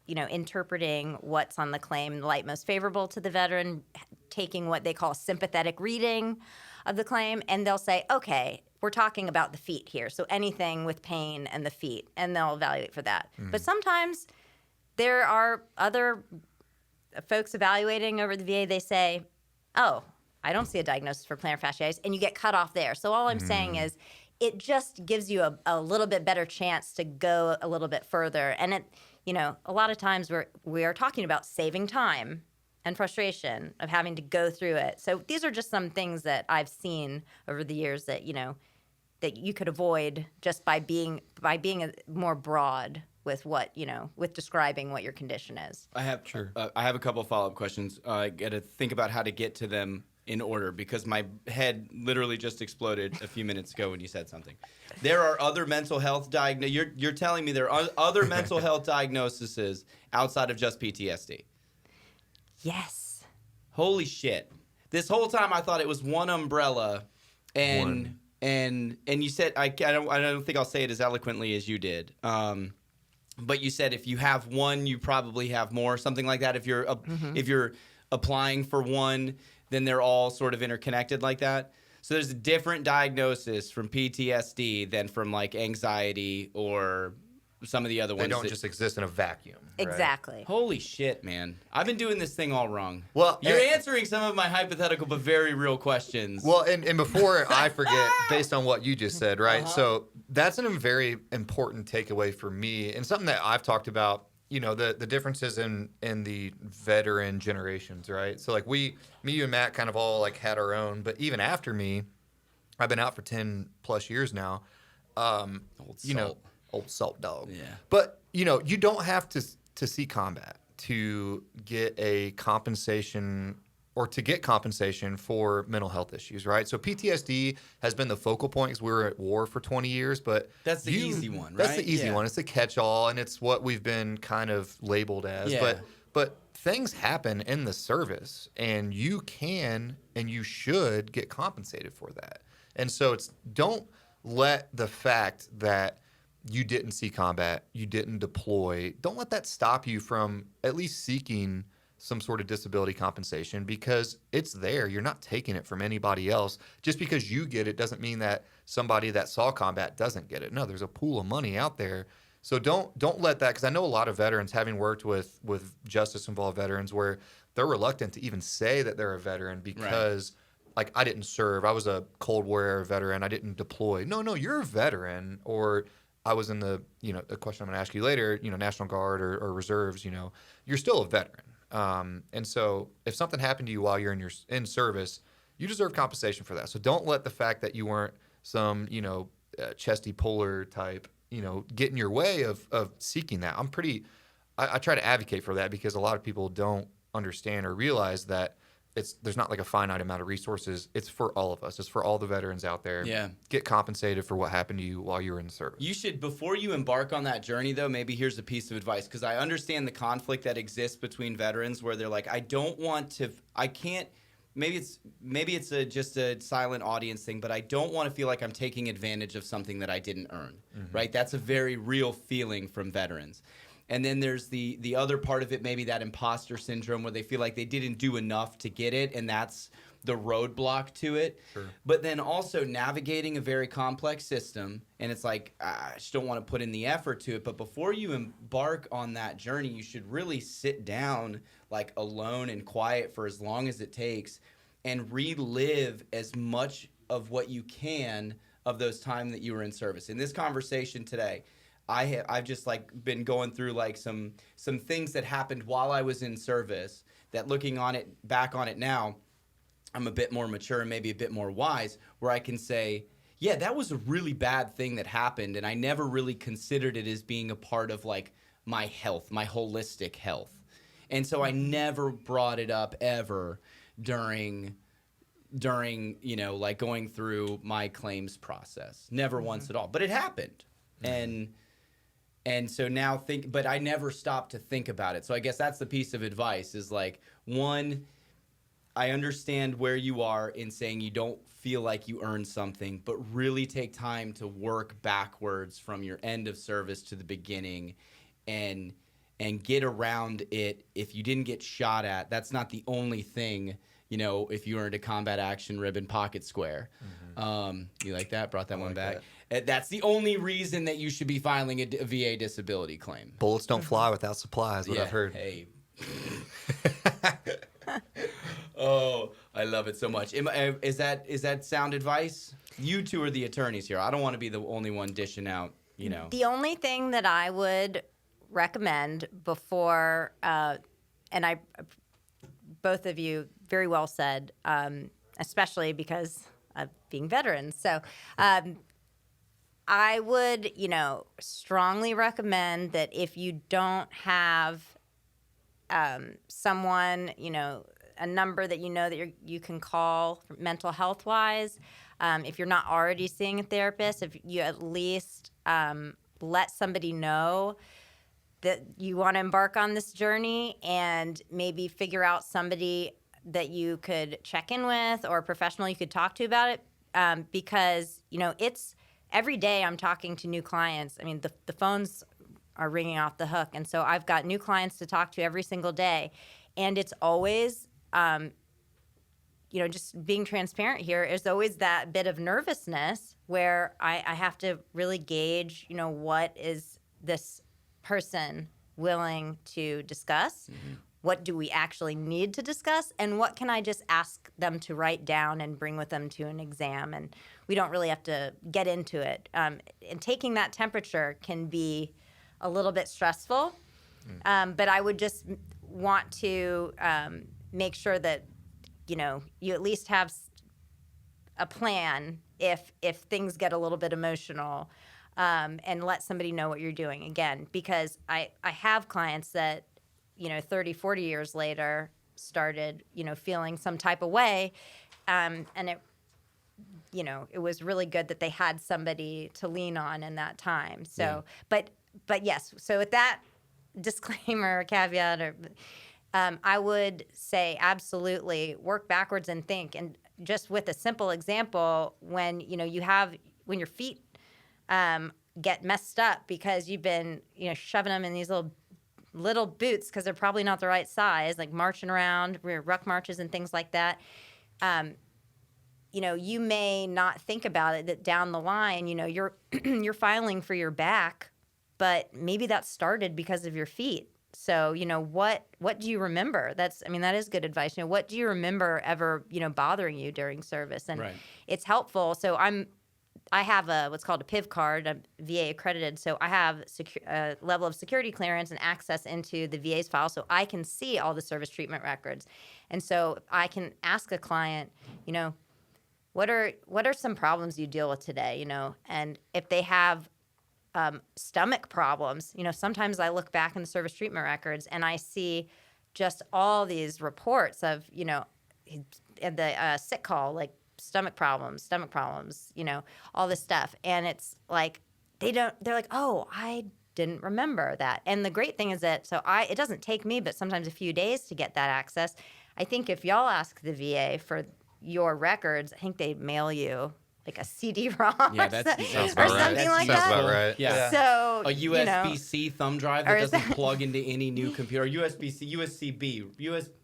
interpreting what's on the claim in the light most favorable to the veteran, taking what they call sympathetic reading of the claim, and they'll say, okay, we're talking about the feet here, so anything with pain and the feet, and they'll evaluate for that. But sometimes there are other folks evaluating over the VA, they say, oh, I don't see a diagnosis for plantar fasciitis, and you get cut off there. So all I'm saying is it just gives you a little bit better chance to go a little bit further. And a lot of times we are talking about saving time and frustration of having to go through it. So these are just some things that I've seen over the years that that you could avoid just by being more broad with what with describing what your condition is. I have a couple of follow-up questions. I got to think about how to get to them in order, because my head literally just exploded a few minutes ago when you said something. There are other mental health You're telling me there are other mental health diagnoses outside of just PTSD? Yes. Holy shit. this whole time I thought it was one umbrella, and you said I don't think I'll say it as eloquently as you did. But you said if you have one, you probably have more, something like that. If you're applying for one, then they're all sort of interconnected like that. So there's a different diagnosis from PTSD than from like anxiety or some of the other ones. They don't just exist in a vacuum. Right? Exactly. Holy shit, man. I've been doing this thing all wrong. Well, you're answering some of my hypothetical but very real questions. Well, and before I forget, based on what you just said, right? So that's a very important takeaway for me, and something that I've talked about, you know, the differences in the veteran generations, right? So like me, you and Matt kind of all like had our own, but even after me, I've been out for 10 plus years now. Old salt dog. Yeah. But, you know, you don't have to see combat to get a compensation or to get compensation for mental health issues, right? So PTSD has been the focal point because we were at war for 20 years, but that's the easy one, right? That's the easy one. It's the catch-all, and it's what we've been kind of labeled as. Yeah. But things happen in the service, and you can and you should get compensated for that. And so don't let the fact that you didn't see combat, you didn't deploy, don't let that stop you from at least seeking some sort of disability compensation, because it's there. You're not taking it from anybody else. Just because you get it doesn't mean that somebody that saw combat doesn't get it. No, there's a pool of money out there. So don't let that, because I know a lot of veterans, having worked with justice-involved veterans, where they're reluctant to even say that they're a veteran because like, I didn't serve. I was a Cold War era veteran. I didn't deploy. No, you're a veteran. Or I was in the question I'm going to ask you later, National Guard or reserves, you're still a veteran. And so if something happened to you while you're in service, you deserve compensation for that. So don't let the fact that you weren't some, chesty puller type, get in your way of seeking that. I try to advocate for that, because a lot of people don't understand or realize that there's not like a finite amount of resources. It's for all of us. It's for all the veterans out there. Yeah. Get compensated for what happened to you while you were in the service. You should, before you embark on that journey, though, maybe here's a piece of advice, because I understand the conflict that exists between veterans where they're like, maybe it's just a silent audience thing, but I don't want to feel like I'm taking advantage of something that I didn't earn, right? That's a very real feeling from veterans. And then there's the other part of it, maybe that imposter syndrome, where they feel like they didn't do enough to get it, and that's the roadblock to it. Sure. But then also navigating a very complex system, and it's like, I just don't want to put in the effort to it. But before you embark on that journey, you should really sit down like alone and quiet for as long as it takes and relive as much of what you can of those time that you were in service. In this conversation today, I've just like been going through like some things that happened while I was in service that, looking back on it now, I'm a bit more mature and maybe a bit more wise, where I can say, yeah, that was a really bad thing that happened, and I never really considered it as being a part of like my health, my holistic health. And so I never brought it up ever during like going through my claims process. Never once at all. But it happened. And so now but I never stopped to think about it. So I guess that's the piece of advice, is like, one, I understand where you are in saying you don't feel like you earned something, but really take time to work backwards from your end of service to the beginning and get around it. If you didn't get shot at, that's not the only thing, if you earned a combat action ribbon pocket square. You like that? Brought that one back. That's the only reason that you should be filing a VA disability claim. Bullets don't fly without supplies, what I've heard. Hey. Oh, I love it so much. Is that sound advice? You two are the attorneys here. I don't want to be the only one dishing out, The only thing that I would recommend before, and both of you very well said, especially because of being veterans. So I would, strongly recommend that if you don't have someone, a number that that you can call mental health wise, if you're not already seeing a therapist, if you at least let somebody know that you want to embark on this journey, and maybe figure out somebody that you could check in with or a professional you could talk to about it, because it's every day I'm talking to new clients. I mean, the phones are ringing off the hook, and so I've got new clients to talk to every single day, and it's always just being transparent here, is always that bit of nervousness where I have to really gauge, what is this person willing to discuss? Mm-hmm. What do we actually need to discuss? And what can I just ask them to write down and bring with them to an exam? And we don't really have to get into it. And taking that temperature can be a little bit stressful. But I would just want to make sure that you at least have a plan if things get a little bit emotional, and let somebody know what you're doing. Again, because I have clients that 30, 40 years later started feeling some type of way, and it was really good that they had somebody to lean on in that time. So but yes, so with that disclaimer, caveat, I would say absolutely work backwards and think. And just with a simple example, when when your feet get messed up because you've been shoving them in these little boots because they're probably not the right size, like marching around, ruck marches and things like that. You may not think about it that down the line, you're you're filing for your back, but maybe that started because of your feet. So, what do you remember? That is good advice. What do you remember ever, bothering you during service? And It's helpful. So I have what's called a PIV card, I'm VA accredited. So I have a level of security clearance and access into the VA's file, so I can see all the service treatment records. And so I can ask a client, what are some problems you deal with today? And if they have stomach problems, sometimes I look back in the service treatment records and I see just all these reports of, the sick call, like stomach problems, all this stuff. And it's like, they're like, oh, I didn't remember that. And the great thing is that, it doesn't take me, but sometimes a few days to get that access. I think if y'all ask the VA for your records, I think they mail you like a CD-ROM or something like that. About right. Yeah. So a USB-C thumb drive that doesn't plug into any new computer. USB-C, USB-B,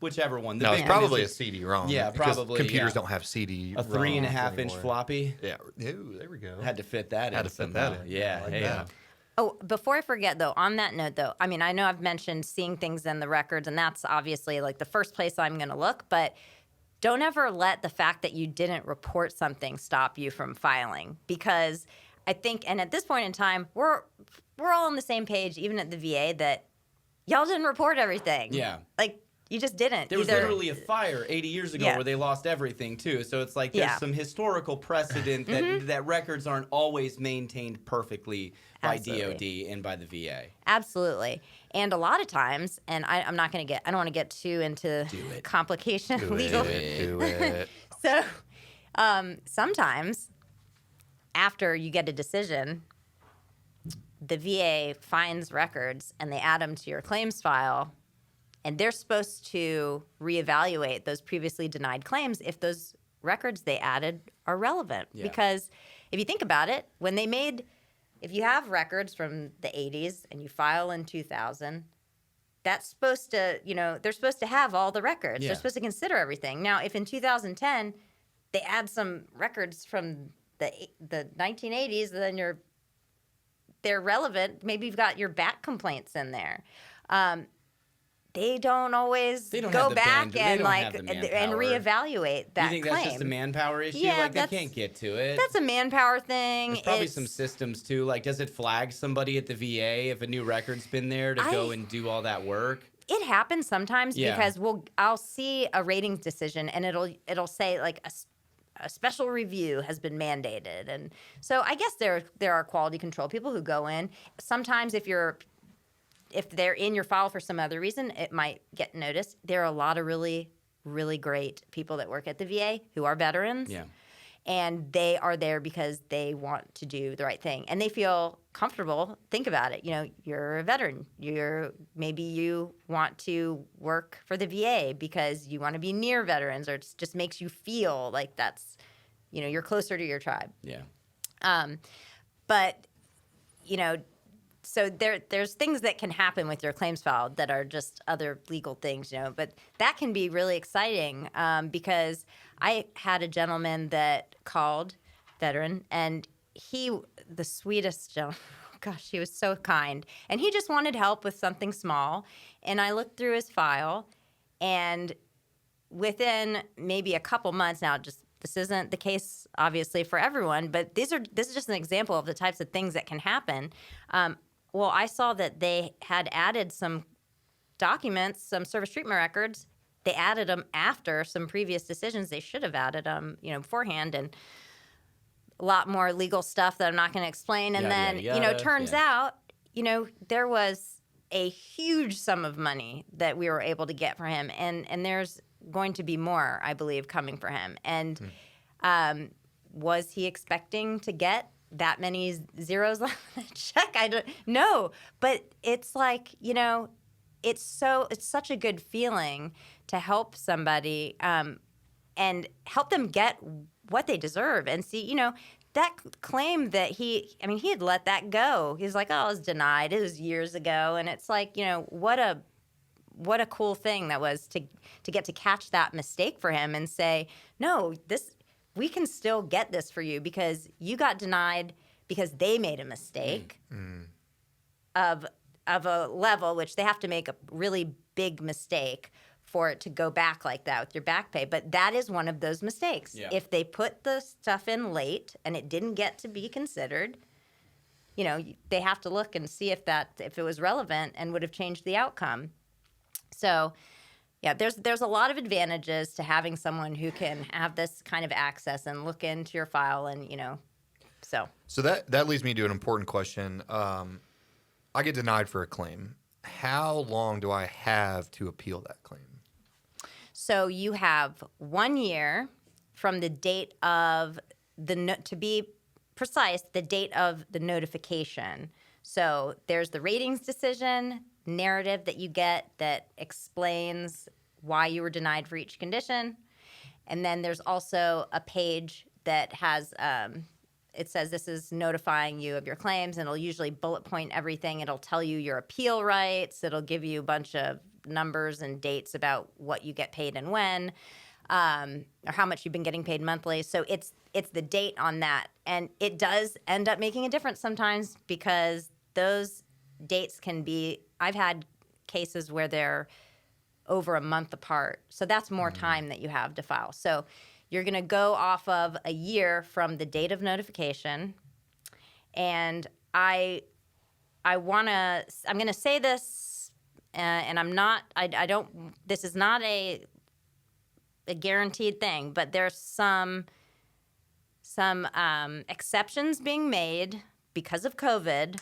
whichever one. No, it's probably a CD-ROM. Yeah, probably. Computers don't have CD. A 3.5-inch floppy. Yeah. Ooh, there we go. Had to fit that in. Had to fit that in. Yeah. Like that. Oh, before I forget, though, on that note, though, I know I've mentioned seeing things in the records, and that's obviously like the first place I'm going to look, but don't ever let the fact that you didn't report something stop you from filing, because I think, and at this point in time, we're all on the same page, even at the VA, that y'all didn't report everything. Yeah. Like, you just didn't. There was literally a fire 80 years ago where they lost everything, too. So it's like there's some historical precedent that records aren't always maintained perfectly by DOD and by the VA. Absolutely. And a lot of times, and I don't want to get too into complication legal. Do it. So sometimes after you get a decision, the VA finds records and they add them to your claims file, and they're supposed to reevaluate those previously denied claims if those records they added are relevant. Yeah. Because if you think about it, if you have records from the 80s and you file in 2000, that's supposed to, they're supposed to have all the records. Yeah. They're supposed to consider everything. Now, if in 2010 they add some records from the 1980s, then they're relevant. Maybe you've got your back complaints in there. They don't always go back and reevaluate that claim. You think that's just a manpower issue? Yeah, they can't get to it. That's a manpower thing. There's probably some systems too. Like, does it flag somebody at the VA if a new record's been there to go and do all that work? It happens sometimes because I'll see a ratings decision and it'll say like a special review has been mandated, and so I guess there are quality control people who go in. Sometimes if they're in your file for some other reason, it might get noticed. There are a lot of really, really great people that work at the VA who are veterans. Yeah. and they are there because they want to do the right thing and they feel comfortable. Think about it. You're a veteran. Maybe you want to work for the VA because you want to be near veterans, or it just makes you feel like that's, you're closer to your tribe. Yeah. But so there's things that can happen with your claims file that are just other legal things, but that can be really exciting because I had a gentleman that called, veteran, and the sweetest gentleman, gosh, he was so kind, and he just wanted help with something small, and I looked through his file, and within maybe a couple months now, this isn't the case, obviously, for everyone, but this is just an example of the types of things that can happen. Well, I saw that they had added some documents, some service treatment records. They added them after some previous decisions. They should have added them, beforehand, and a lot more legal stuff that I'm not going to explain. And then, turns out, there was a huge sum of money that we were able to get for him, and there's going to be more, I believe, coming for him. And was he expecting to get that many zeros on the check? I don't know, but it's like, it's such a good feeling to help somebody and help them get what they deserve. And see, that claim that he had let that go. He's like, oh, it was denied. It was years ago. And it's like, what a cool thing that was to get to catch that mistake for him and say, no, we can still get this for you because you got denied because they made a mistake of a level, which they have to make a really big mistake for it to go back like that with your back pay. But that is one of those mistakes. Yeah. If they put the stuff in late and it didn't get to be considered, they have to look and see if it was relevant and would have changed the outcome. So, yeah, there's a lot of advantages to having someone who can have this kind of access and look into your file, and So that leads me to an important question. I get denied for a claim. How long do I have to appeal that claim? So you have 1 year from the date of to be precise, the date of the notification. So there's the ratings decision narrative that you get that explains why you were denied for each condition. And then there's also a page that has, it says this is notifying you of your claims, and it'll usually bullet point everything. It'll tell you your appeal rights. It'll give you a bunch of numbers and dates about what you get paid and when, or how much you've been getting paid monthly. So it's the date on that. And it does end up making a difference sometimes because those dates can be, I've had cases where they're over a month apart. So that's more time that you have to file. So you're going to go off of a year from the date of notification. And I'm going to say this, and this is not a guaranteed thing, but there's some exceptions being made because of COVID.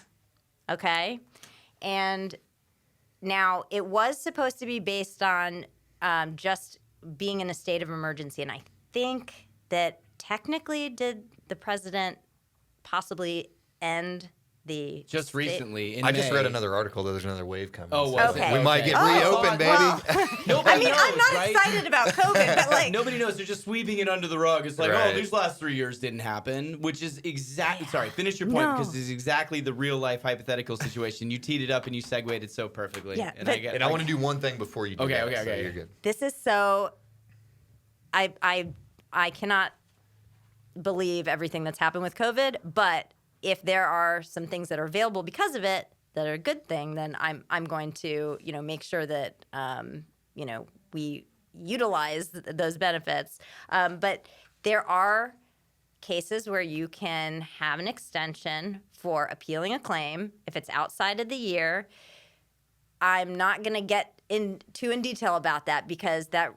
Okay. And now it was supposed to be based on just being in a state of emergency. And I think that technically, did the president possibly end the just recently in I May. Just read another article that there's another wave coming. Oh, so okay. We might get reopened, baby. Well, Nobody knows, I'm not right? excited about COVID, but like nobody knows. They're just sweeping it under the rug. It's like, Right. oh, these last 3 years didn't happen, which is exactly. Sorry, finish your point because this is exactly the real life hypothetical situation. You teed it up and you segued it so perfectly. Yeah, and but- I want to do one thing before you do that. Okay, So you're good. this is so. I cannot believe everything that's happened with COVID, but if there are some things that are available because of it that are a good thing, then I'm going to make sure that we utilize those benefits. But there are cases where you can have an extension for appealing a claim if it's outside of the year. I'm not going to get too in detail about that because that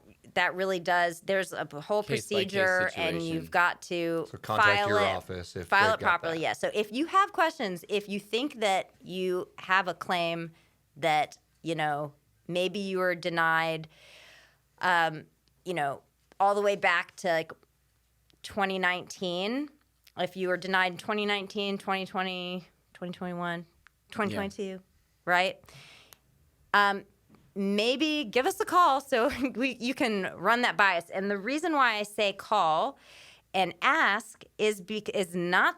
really does. There's a whole procedure, and you've got to contact your office if file they've it got properly. that. Yeah. So if you have questions, if you think that you have a claim that maybe you were denied, all the way back to like 2019, if you were denied in 2019, 2020, 2021, 2022, right? Maybe give us a call so you can run that bias. And the reason why I say call and ask is not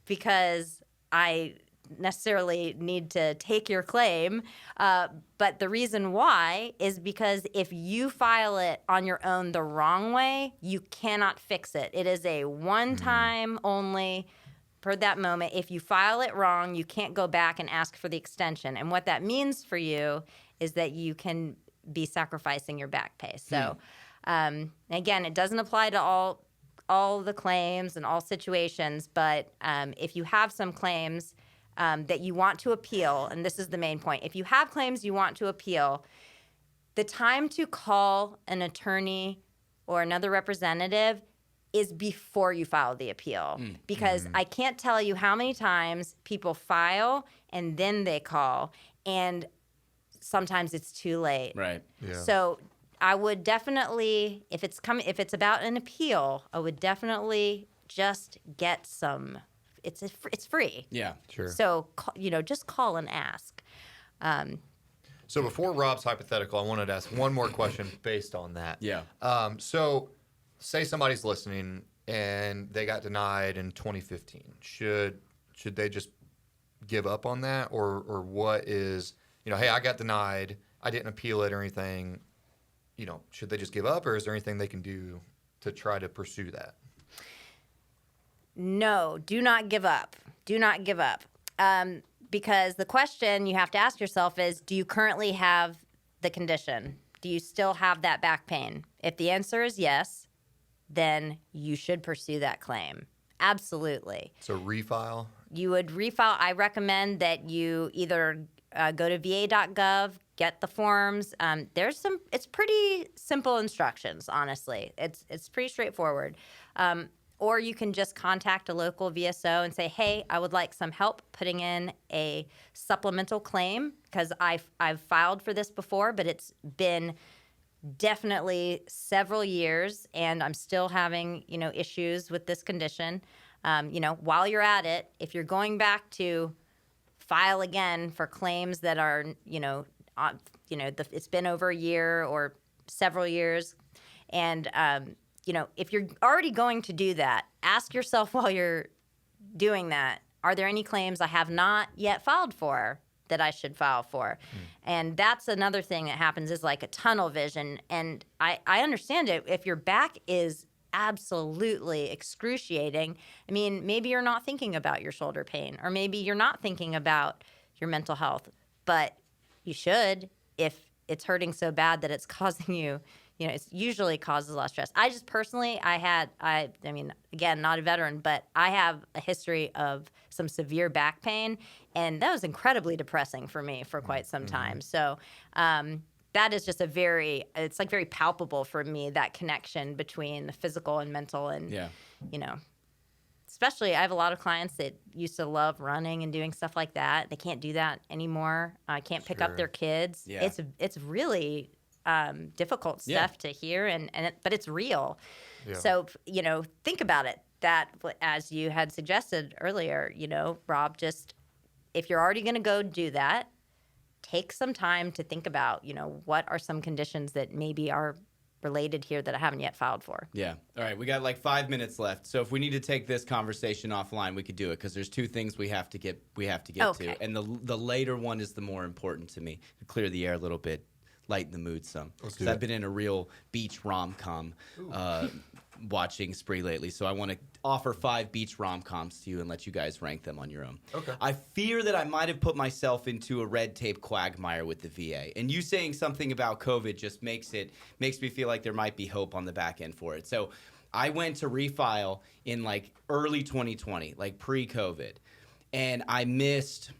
because I necessarily need to take your claim, but the reason why is because if you file it on your own the wrong way, you cannot fix it. It is a one-time only for that moment. If you file it wrong, you can't go back and ask for the extension. And what that means for you is that you can be sacrificing your back pay. So again, it doesn't apply to all the claims and all situations, but if you have some claims that you want to appeal, and this is the main point, if you have claims you want to appeal, the time to call an attorney or another representative is before you file the appeal. Because I can't tell you how many times people file and then they call, and sometimes it's too late. Right. Yeah. So I would definitely, if it's about an appeal, I would definitely just get some. It's free. Yeah. Sure. So just call and ask. So before Rob's hypothetical, I wanted to ask one more question based on that. Yeah. So say somebody's listening and they got denied in 2015. Should they just give up on that, or what is, hey, I got denied, I didn't appeal it or anything, should they just give up, or is there anything they can do to try to pursue that? No, do not give up. Do not give up. Because the question you have to ask yourself is, do you currently have the condition? Do you still have that back pain? If the answer is yes, then you should pursue that claim. Absolutely. So refile? You would refile. I recommend that you either go to va.gov, get the forms. It's pretty simple instructions, honestly. It's pretty straightforward. Or you can just contact a local VSO and say, hey, I would like some help putting in a supplemental claim, because I've filed for this before, but it's been definitely several years and I'm still having, issues with this condition. While you're at it, if you're going back to file again for claims that are, it's been over a year or several years, and if you're already going to do that, ask yourself while you're doing that, are there any claims I have not yet filed for that I should file for? And that's another thing that happens, is like a tunnel vision. And I understand it. If your back is absolutely excruciating, maybe you're not thinking about your shoulder pain, or maybe you're not thinking about your mental health, but you should if it's hurting so bad that it's causing you, it usually causes a lot of stress. I just personally, again, not a veteran, but I have a history of some severe back pain, and that was incredibly depressing for me for quite some time. So that is just very palpable for me, that connection between the physical and mental. And, especially I have a lot of clients that used to love running and doing stuff like that. They can't do that anymore. Can't pick up their kids. Yeah. It's really difficult stuff to hear, but it's real. Yeah. So, think about it. That, as you had suggested earlier, Rob, just if you're already going to go do that, take some time to think about, what are some conditions that maybe are related here that I haven't yet filed for. Yeah. All right. We got like 5 minutes left. So if we need to take this conversation offline, we could do it, because there's two things we have to get to. And the later one is the more important to me, to clear the air a little bit, lighten the mood some. Because I've been in a real beach rom-com watching spree lately. So I want to offer 5 beach rom-coms to you and let you guys rank them on your own. Okay. I fear that I might have put myself into a red tape quagmire with the VA. And you saying something about COVID just makes me feel like there might be hope on the back end for it. So I went to refile in like early 2020, like pre-COVID. And I missed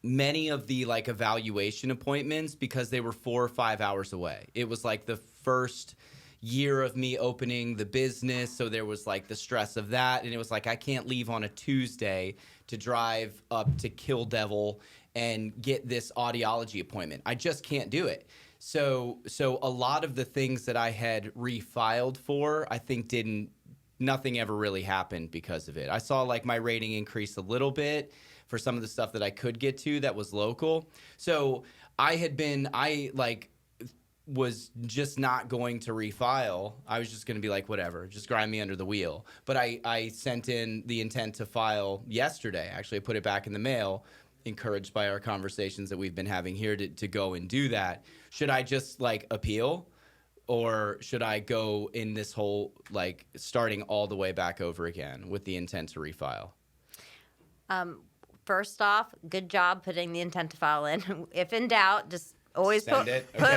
many of the like evaluation appointments because they were 4 or 5 hours away. It was like the first year of me opening the business, so there was like the stress of that, and it was like I can't leave on a Tuesday to drive up to Kill Devil and get this audiology appointment. I just can't do it. So a lot of the things that I had refiled for, I think didn't nothing ever really happened because of it. I saw like my rating increase a little bit for some of the stuff that I could get to that was local. So I was just not going to refile. I was just going to be like, whatever, just grind me under the wheel. But I sent in the intent to file yesterday. Actually, I put it back in the mail, encouraged by our conversations that we've been having here to go and do that. Should I just like appeal, or should I go in this whole like starting all the way back over again with the intent to refile? First off, good job putting the intent to file in. If in doubt, just always put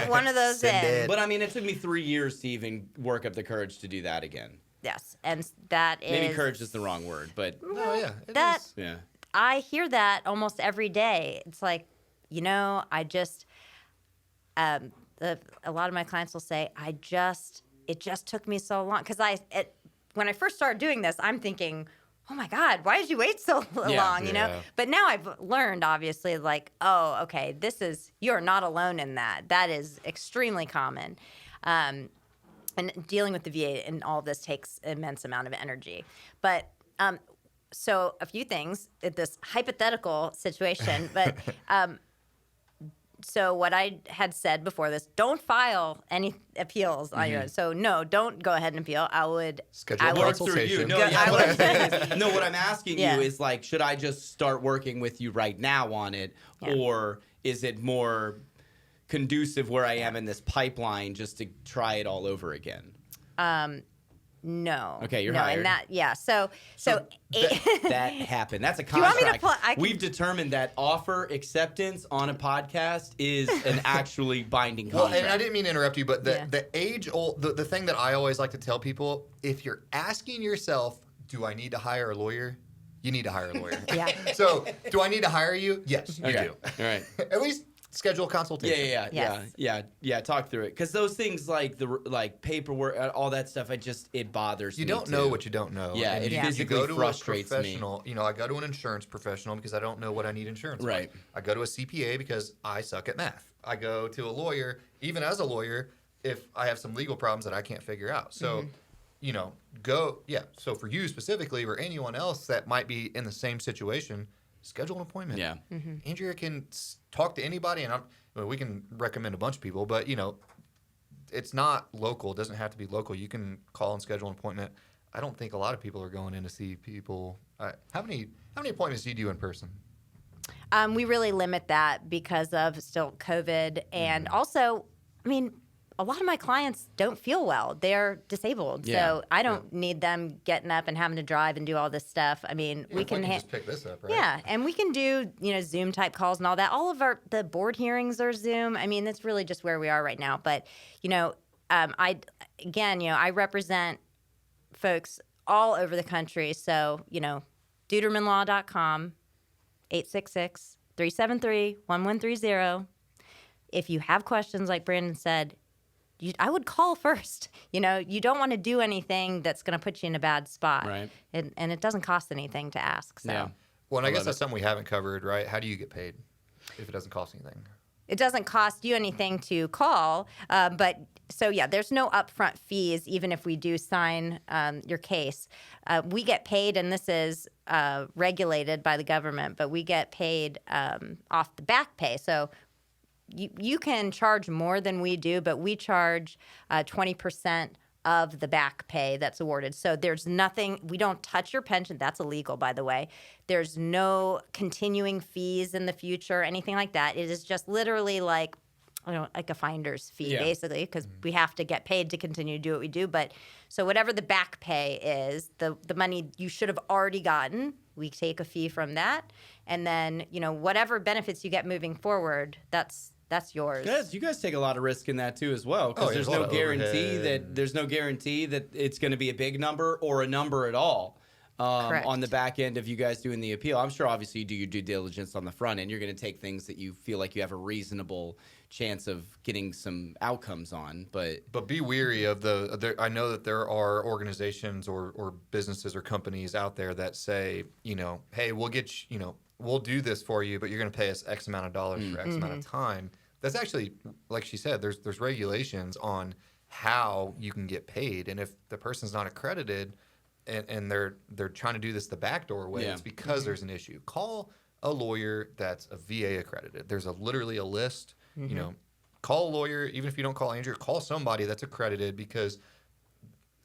one of those in. But I mean, it took me 3 years to even work up the courage to do that again. Yes, and that is... Maybe courage is the wrong word, but... No, yeah. That, yeah. I hear that almost every day. It's like, I just... a lot of my clients will say, it just took me so long. Because when I first started doing this, I'm thinking... oh my God, why did you wait so long, you know? But now I've learned, obviously, like, oh, okay, you're not alone in that. That is extremely common. And dealing with the VA and all of this takes an immense amount of energy. But so a few things in this hypothetical situation, but so what I had said before this, don't file any appeals on your own. So no, don't go ahead and appeal. I would schedule a consultation. What I'm asking you is like, should I just start working with you right now on it, or is it more conducive where I am in this pipeline just to try it all over again? No. Okay, you're hired. And so that happened. That's a contract. Do you want me to We've determined that offer acceptance on a podcast is an actually binding contract. Well, and I didn't mean to interrupt you, but the age-old, the thing that I always like to tell people, if you're asking yourself, do I need to hire a lawyer? You need to hire a lawyer. So, do I need to hire you? Yes, you do. All right. At least schedule a consultation. Yeah. Talk through it, because those things like the paperwork, all that stuff, it bothers me. You don't know what you don't know. Yeah, it physically frustrates me. I go to an insurance professional because I don't know what I need insurance for. Right. I go to a CPA because I suck at math. I go to a lawyer, even as a lawyer, if I have some legal problems that I can't figure out. So, So for you specifically, or anyone else that might be in the same situation, schedule an appointment. Yeah. Andrea can talk to anybody, and we can recommend a bunch of people, but it's not local. It doesn't have to be local. You can call and schedule an appointment. I don't think a lot of people are going in to see people. How many appointments do you do in person? We really limit that because of still COVID, and also, a lot of my clients don't feel well. They're disabled. So I don't need them getting up and having to drive and do all this stuff. We can just pick this up, right? Yeah, and we can do, Zoom type calls and all that. All of the board hearings are Zoom. That's really just where we are right now. But, I represent folks all over the country. So, DeutermanLaw.com, 866-373-1130. If you have questions, like Brandon said, I would call first. You don't want to do anything that's going to put you in a bad spot. Right. And it doesn't cost anything to ask. So. Yeah. Well, and I guess that's something we haven't covered, right? How do you get paid if it doesn't cost anything? It doesn't cost you anything to call. There's no upfront fees, even if we do sign your case. We get paid, and this is regulated by the government, but we get paid off the back pay. So you can charge more than we do, but we charge 20% of the back pay that's awarded. So there's nothing, we don't touch your pension. That's illegal, by the way. There's no continuing fees in the future, anything like that. It is just literally like a finder's fee, basically, because we have to get paid to continue to do what we do. But so whatever the back pay is, the money you should have already gotten, we take a fee from that. And then, whatever benefits you get moving forward, that's yours. You guys take a lot of risk in that too, as well, because there's no guarantee that it's going to be a big number or a number at all on the back end of you guys doing the appeal. I'm sure, obviously, you do your due diligence on the front end. You're going to take things that you feel like you have a reasonable chance of getting some outcomes on, but be weary of I know that there are organizations or businesses or companies out there that say, hey, we'll get we'll do this for you, but you're going to pay us X amount of dollars for X amount of time. That's actually, like she said, there's regulations on how you can get paid. And if the person's not accredited, and they're trying to do this the backdoor way, it's because there's an issue. Call a lawyer that's a VA accredited. There's literally a list. You know, call a lawyer. Even if you don't call Andrea, call somebody that's accredited, because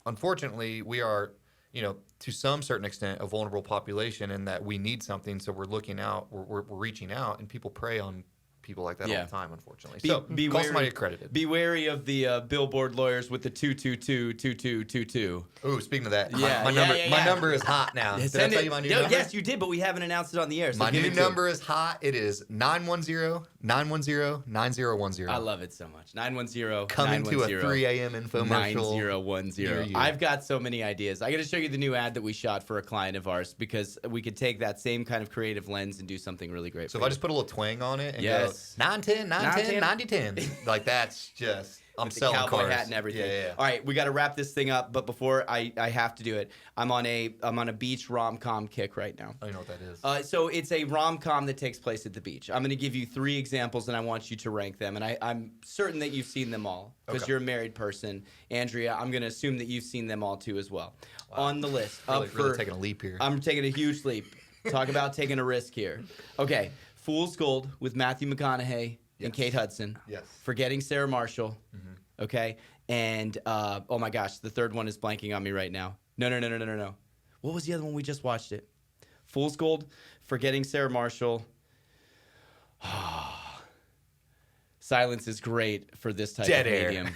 unfortunately we are, you know, to some certain extent, a vulnerable population, in that we need something. So we're looking out, we're reaching out, and people prey on people like that all the time, unfortunately. Call somebody accredited. Be wary of the billboard lawyers with the 222-2222. Ooh, speaking of that, my number is hot now. Did I tell you my new number? Yes, you did, but we haven't announced it on the air. So my new number is hot. It is 910-910-9010. I love it so much. 910. Coming to a 3 a.m. infomercial. 9010. I've got so many ideas. I got to show you the new ad that we shot for a client of ours, because we could take that same kind of creative lens and do something really great. So if I just put a little twang on it and go 910, 910, 9010, like that's just. I'm with selling the cowboy cars. hat and everything. Yeah. All right, we got to wrap this thing up, but before I have to do it, I'm on a beach rom-com kick right now. Oh, you know what that is? So it's a rom-com that takes place at the beach. I'm going to give you 3 examples, and I want you to rank them. And I'm certain that you've seen them all, because you're a married person. Andrea, I'm going to assume that you've seen them all too as well. Wow. On the list, really taking a leap here. I'm taking a huge leap. Talk about taking a risk here. Okay, Fool's Gold with Matthew McConaughey and Kate Hudson. Yes. Forgetting Sarah Marshall. Okay, and oh my gosh, the third one is blanking on me right now. No. What was the other one? We just watched it. Fool's Gold, Forgetting Sarah Marshall. Silence is great for this type Dead of air. medium.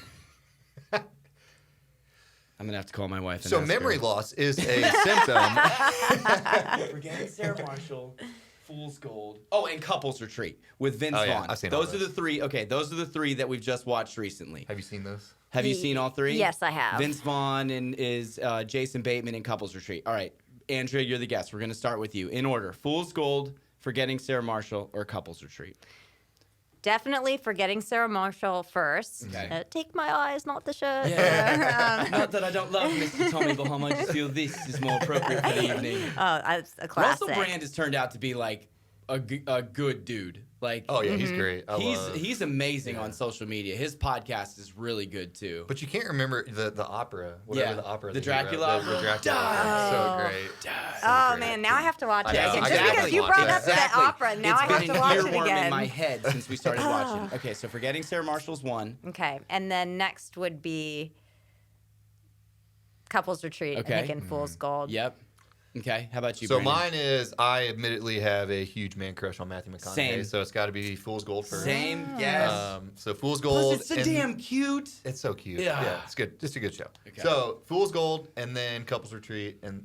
I'm gonna have to call my wife. And So ask memory her. loss is a symptom. Forgetting Sarah Marshall. Fool's Gold. Oh, and Couples Retreat with Vince Vaughn. I've seen all those are the 3. Okay, those are the 3 that we've just watched recently. Have you seen those? Have you seen all 3? Yes, I have. Vince Vaughn and is Jason Bateman in Couples Retreat. All right, Andrea, you're the guest. We're going to start with you in order: Fool's Gold, Forgetting Sarah Marshall, or Couples Retreat. Definitely Forgetting Sarah Marshall first. Okay. Take my eyes, not the shirt. Not that I don't love Mr. Tommy Bahama. I just feel this is more appropriate for the evening. Oh, that's a classic. Russell Brand has turned out to be like a good dude. Like, Oh yeah, he's great. He's amazing on social media. His podcast is really good too. But you can't remember the opera, whatever the opera. The that he wrote. Dracula opera. The Dracula opera. So great. Oh man, now I have to watch it Yeah, again. exactly. Just because you brought up Exactly. the opera, now I have to watch it It's been an earworm again. in my head since we started watching. Okay, so Forgetting Sarah Marshall's 1. Okay, and then next would be Couples Retreat. Okay. I think in Fool's Gold. Yep. Okay, how about you, So Brandon? mine is, I admittedly have a huge man crush on Matthew McConaughey. Same. So it's got to be Fool's Gold first. Same, yes. So Fool's Gold. Plus, it's so damn cute. It's so cute. Yeah. Yeah, it's good. Just a good show. Okay. So Fool's Gold, and then Couples Retreat, and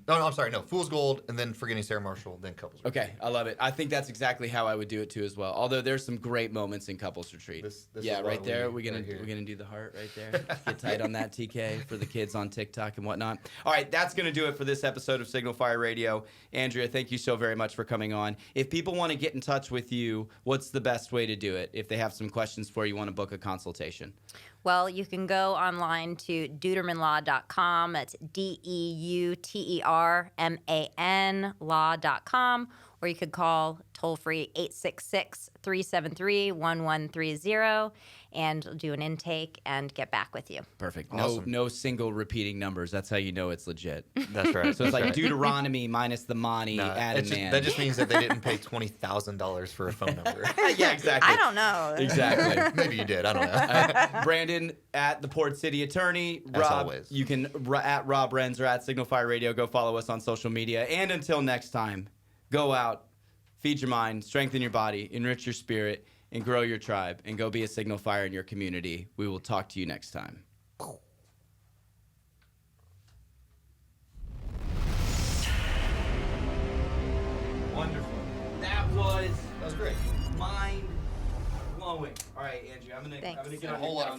Fool's Gold, and then Forgetting Sarah Marshall, then Couples Retreat. Okay, I love it. I think that's exactly how I would do it too as well. Although there's some great moments in Couples Retreat. This yeah, is right what there. we- We're right here. gonna do the heart right there. Get tight on that, TK, for the kids on TikTok and whatnot. All right, that's gonna do it for this episode of Signal Fire Radio. Andrea, thank you so very much for coming on. If people want to get in touch with you, what's the best way to do it? If they have some questions for you, want to book a consultation? Well, you can go online to deutermanlaw.com. That's DEUTERMAN law.com. Or you could call toll-free 866-373-1130 and do an intake and get back with you. Perfect. Awesome. No single repeating numbers. That's how you know it's legit. That's right. So it's like Deuteronomy minus the money, add a man. That just means that they didn't pay $20,000 for a phone number. Yeah, exactly. I don't know. Exactly. Maybe you did. I don't know. Brandon at the Port City Attorney. As Rob, always. you can at Rob Renz or at Signal Fire Radio. Go follow us on social media. And until next time, go out, feed your mind, strengthen your body, enrich your spirit, and grow your tribe. And go be a signal fire in your community. We will talk to you next time. Wonderful. That was That was great. mind blowing. All right, Andrew, I'm gonna Thanks. get A on whole your lot of calendar.